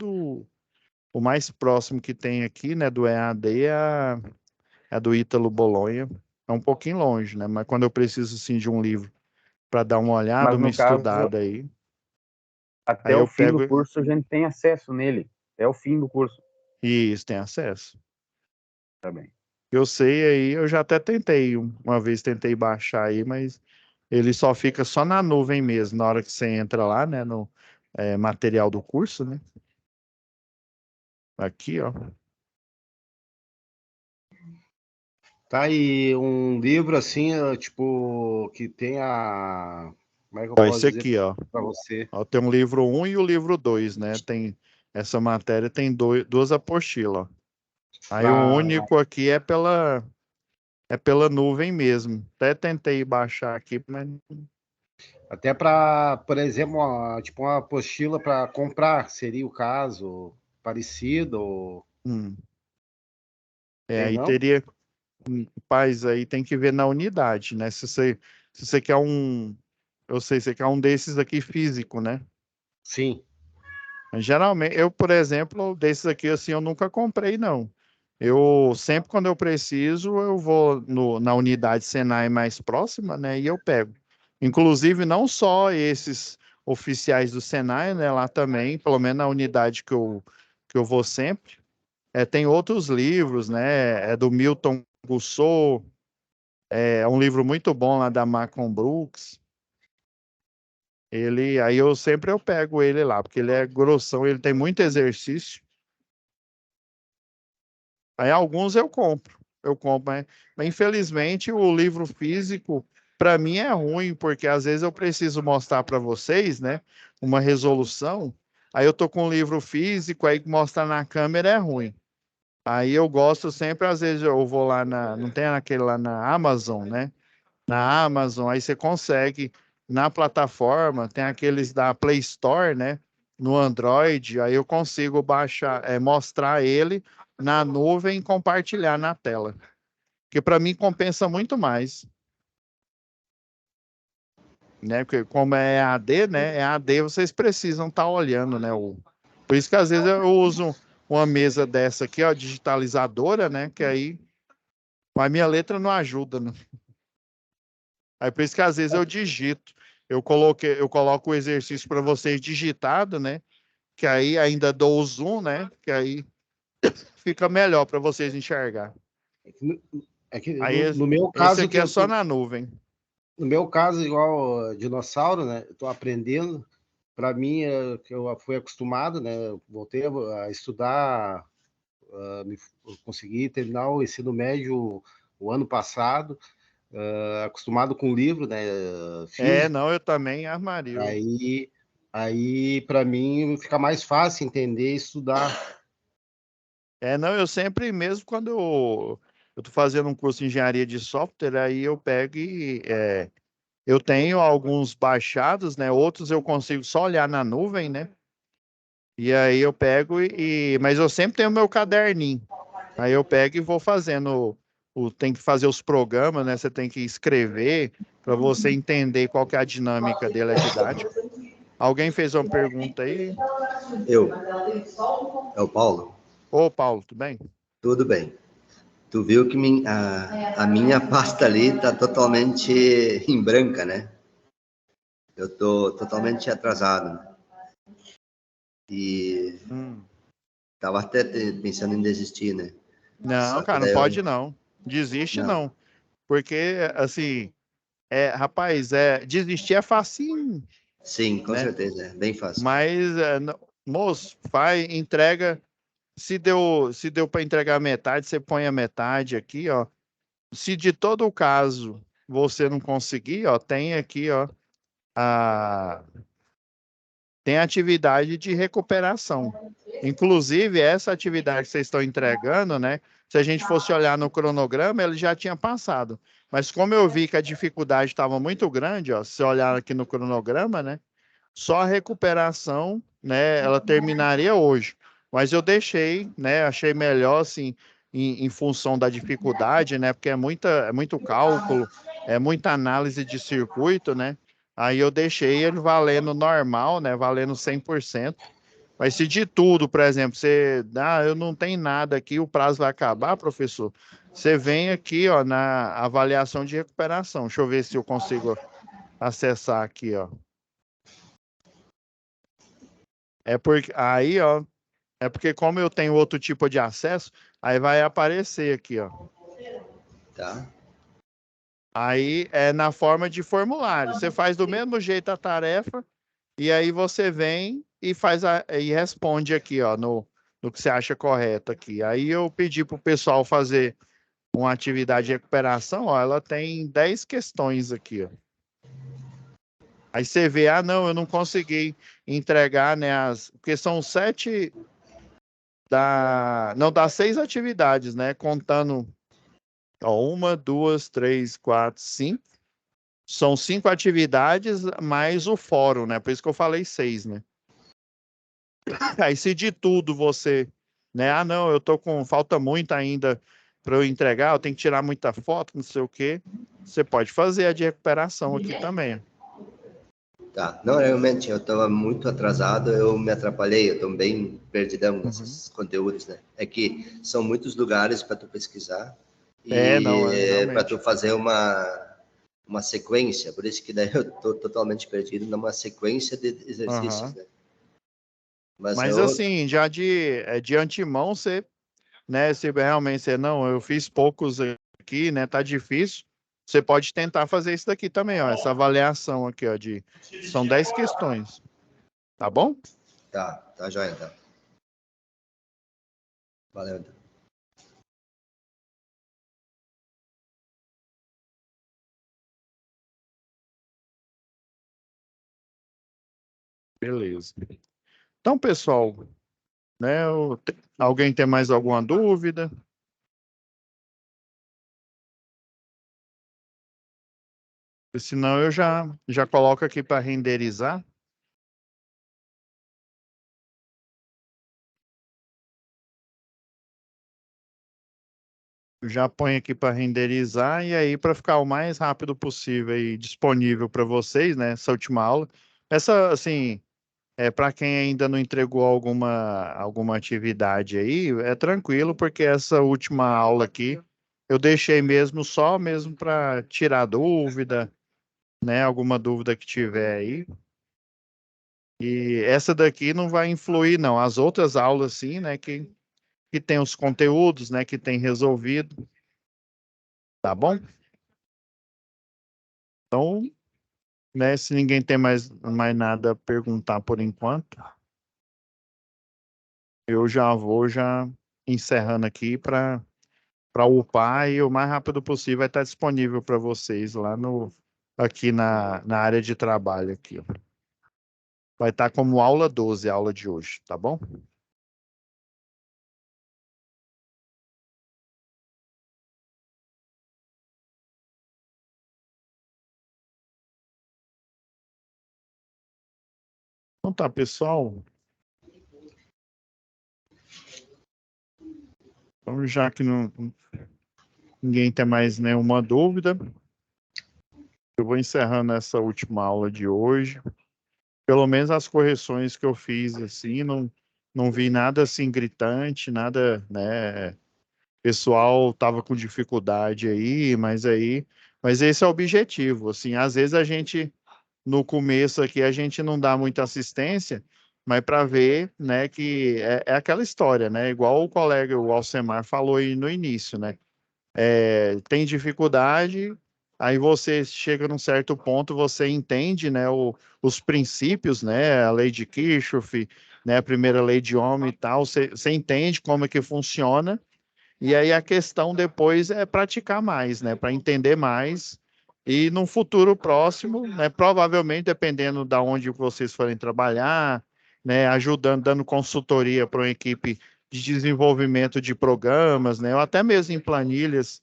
o mais próximo que tem aqui, né, do EAD é a do Ítalo Bolonha. É um pouquinho longe, né? Mas quando eu preciso, assim, de um livro para dar uma olhada, Mas uma no caso, estudada aí até o eu fim do pego curso a gente tem acesso nele, até o fim do curso. e isso tem acesso. Tá bem. Eu sei aí, eu já até tentei, uma vez tentei baixar aí, mas ele só fica só na nuvem mesmo, na hora que você entra lá, né, no material do curso, né? Aqui, ó. Tá aí um livro assim, tipo, que tenha. Como é que eu Ó, posso esse dizer aqui, ó. para você? Ó, tem um livro 1 e o livro 2, né? Essa matéria tem duas apostilas, ó. Aí o Pra, único aqui é pela nuvem mesmo. Até tentei baixar aqui, mas até para, por exemplo, tipo uma apostila para comprar, seria o caso, parecido? hum. Aí não? teria, paz, aí tem que ver na unidade, né? Se você quer eu sei, você quer um desses aqui físico, né? Sim. Geralmente, eu, por exemplo, desses aqui, assim, eu nunca comprei, não. Eu, sempre quando eu preciso, eu vou na unidade Senai mais próxima, né, e eu pego. Inclusive, não só esses oficiais do Senai, né, lá também, pelo menos na unidade que eu vou sempre, tem outros livros, né, é do Milton Gussow, é um livro muito bom lá da Macon Brooks. Aí eu pego ele lá, porque ele é grossão, ele tem muito exercício. Aí alguns eu compro, mas infelizmente o livro físico para mim é ruim, porque às vezes eu preciso mostrar para vocês, né, uma resolução. Aí eu tô com um livro físico, aí mostrar na câmera é ruim. Aí eu gosto sempre, às vezes eu vou lá não tem aquele lá na Amazon, né? Na Amazon, aí você consegue na plataforma, tem aqueles da Play Store, né? No Android, aí eu consigo baixar, mostrar ele na nuvem e compartilhar na tela. Que para mim compensa muito mais, né? Porque como é EAD, né? EAD vocês precisam estar olhando, né? Por isso que às vezes eu uso uma mesa dessa aqui, ó, digitalizadora, né? Que aí a minha letra não ajuda, né? Aí por isso que às vezes eu digito. Eu coloco o exercício para vocês digitado, né? Que aí ainda dou o zoom, né? Que aí fica melhor para vocês enxergar. Aí No meu esse caso, aqui é só na nuvem. no meu caso, igual dinossauro, né? Eu tô aprendendo. Para mim, que eu fui acostumado, né? Eu voltei a estudar, eu consegui terminar o ensino médio o ano passado, acostumado com livro, né? Físico. Não, eu também armaria. Aí para mim fica mais fácil entender e estudar. Não, eu sempre, mesmo quando eu tô fazendo um curso de engenharia de software, aí eu pego eu tenho alguns baixados, né? Outros eu consigo só olhar na nuvem, né? E aí eu pego mas eu sempre tenho meu caderninho. Aí eu pego e vou fazendo, tem que fazer os programas, né? Você tem que escrever para você entender qual que é a dinâmica dele, a didática. Alguém fez uma pergunta aí? Eu. É o Paulo? Ô, Paulo, tudo bem? Tudo bem. Tu viu que a minha pasta ali tá totalmente em branca, né? Eu tô totalmente atrasado. E tava até pensando em desistir, né? Não, Só que cara, não daí pode não. Desiste não. não. Porque, assim, rapaz, desistir é facinho, Sim, com né? certeza, é bem fácil. Mas, moço, entrega. Se deu para entregar metade, você põe a metade aqui, ó. Se de todo o caso você não conseguir, ó, tem aqui, ó, tem atividade de recuperação. Inclusive, essa atividade que vocês estão entregando, né? Se a gente fosse olhar no cronograma, ele já tinha passado. Mas como eu vi que a dificuldade estava muito grande, ó, se você olhar aqui no cronograma, né? Só a recuperação, né? Ela terminaria hoje. Mas eu deixei, né? Achei melhor, assim, em função da dificuldade, né? Porque é muito cálculo, é muita análise de circuito, né? Aí eu deixei ele valendo normal, né? Valendo 100%. Mas se de tudo, por exemplo, eu não tenho nada aqui, o prazo vai acabar, professor. Você vem aqui, ó, na avaliação de recuperação. Deixa eu ver se eu consigo acessar aqui, ó. Ó, é porque como eu tenho outro tipo de acesso, aí vai aparecer aqui, ó. Tá? Aí é na forma de formulário. Você faz do mesmo jeito a tarefa e aí você vem e e responde aqui, ó, no que você acha correto aqui. Aí eu pedi para o pessoal fazer uma atividade de recuperação, ó, ela tem 10 questões aqui, ó. Aí você vê, não, eu não consegui entregar, né, porque são 7 não, dá 6 atividades, né, contando, ó, 1, 2, 3, 4, 5. São 5 atividades mais o fórum, né, por isso que eu falei 6, né. Aí se de tudo você, né, não, falta muito ainda para eu entregar, eu tenho que tirar muita foto, não sei o quê. Você pode fazer a de recuperação aqui também. Tá. Não, realmente, eu estava muito atrasado, eu me atrapalhei, eu estou bem perdidão nesses conteúdos, né? É que são muitos lugares para tu pesquisar Não, e para realmente. tu fazer uma sequência, por isso que daí eu estou totalmente perdido numa sequência de exercícios, né? Mas assim, já de antemão, você, né, se realmente você, não, eu fiz poucos aqui, né, tá difícil, você pode tentar fazer isso daqui também, ó, essa avaliação aqui, ó, são 10 questões, tá bom? Tá joia, então. Valeu, então. Beleza. Então, pessoal, né, alguém tem mais alguma dúvida? Senão eu já coloco aqui para renderizar. Já ponho aqui para renderizar e aí para ficar o mais rápido possível e disponível para vocês, né? Essa última aula. Essa, assim, para quem ainda não entregou alguma atividade aí, é tranquilo, porque essa última aula aqui eu deixei mesmo só mesmo para tirar dúvida, né? Alguma dúvida que tiver aí. E essa daqui não vai influir, não. As outras aulas, sim, né? Que tem os conteúdos, né? Que tem resolvido. Tá bom? Então, né? Se ninguém tem mais nada a perguntar por enquanto, eu já vou encerrando aqui para upar e o mais rápido possível vai estar disponível para vocês lá aqui na área de trabalho aqui, ó. Vai estar como aula 12, a aula de hoje, tá bom? Então tá, pessoal. Então, já que ninguém tem mais nenhuma dúvida, eu vou encerrando essa última aula de hoje. Pelo menos as correções que eu fiz, assim, não vi nada assim gritante, nada, né? Pessoal estava com dificuldade aí, mas esse é o objetivo, assim, às vezes a gente, no começo aqui, a gente não dá muita assistência, mas para ver, né, que é aquela história, né, igual o colega, o Alcemar, falou aí no início, né, tem dificuldade, aí você chega num certo ponto, você entende, né, os princípios, né, a lei de Kirchhoff, né, a primeira lei de Ohm e tal, você entende como é que funciona, e aí a questão depois é praticar mais, né, para entender mais, e num futuro próximo, né, provavelmente dependendo da onde vocês forem trabalhar, né, ajudando, dando consultoria para uma equipe de desenvolvimento de programas, né, ou até mesmo em planilhas,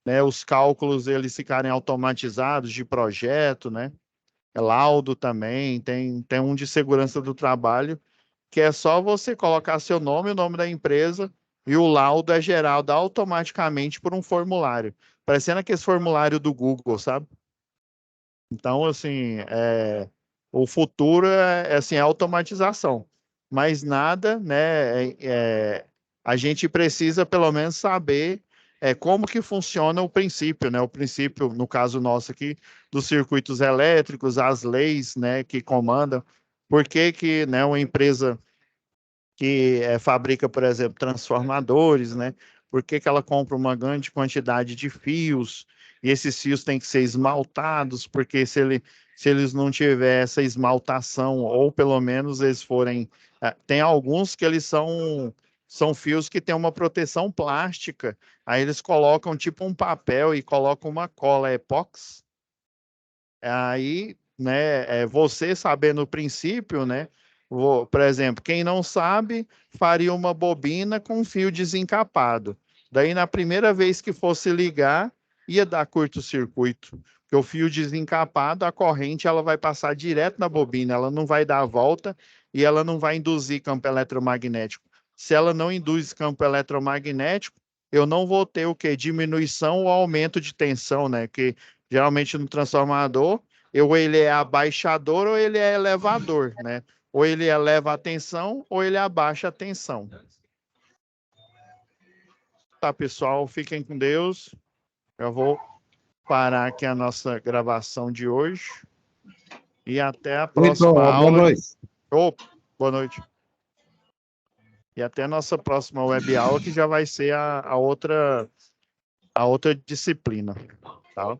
né, os cálculos eles ficarem automatizados de projeto, né, laudo também, tem um de segurança do trabalho, que é só você colocar seu nome, o nome da empresa, e o laudo é gerado automaticamente por um formulário, parecendo aquele formulário do Google, sabe? Então, assim, o futuro assim, automatização, mas nada, né? A gente precisa pelo menos saber como que funciona o princípio, né? O princípio, no caso nosso aqui, dos circuitos elétricos, as leis, né, que comandam. Por que que, né, uma empresa que fabrica, por exemplo, transformadores, né? Por que que ela compra uma grande quantidade de fios e esses fios têm que ser esmaltados? Porque se eles não tiverem essa esmaltação, ou pelo menos eles forem... tem alguns que eles são fios que têm uma proteção plástica, aí eles colocam tipo um papel e colocam uma cola epóxi, aí, né, você sabendo o princípio, né, por exemplo, quem não sabe, faria uma bobina com fio desencapado. Daí, na primeira vez que fosse ligar, ia dar curto-circuito. Porque o fio desencapado, a corrente, ela vai passar direto na bobina, ela não vai dar a volta e ela não vai induzir campo eletromagnético. Se ela não induz campo eletromagnético, eu não vou ter o quê? Diminuição ou aumento de tensão, né? Que geralmente no transformador, ou ele é abaixador ou ele é elevador, né? Ou ele eleva a tensão ou ele abaixa a tensão. Tá, pessoal? Fiquem com Deus. Eu vou parar aqui a nossa gravação de hoje. E até a próxima aula. Boa noite. Boa noite. E até a nossa próxima web aula, que já vai ser a outra disciplina. Tá?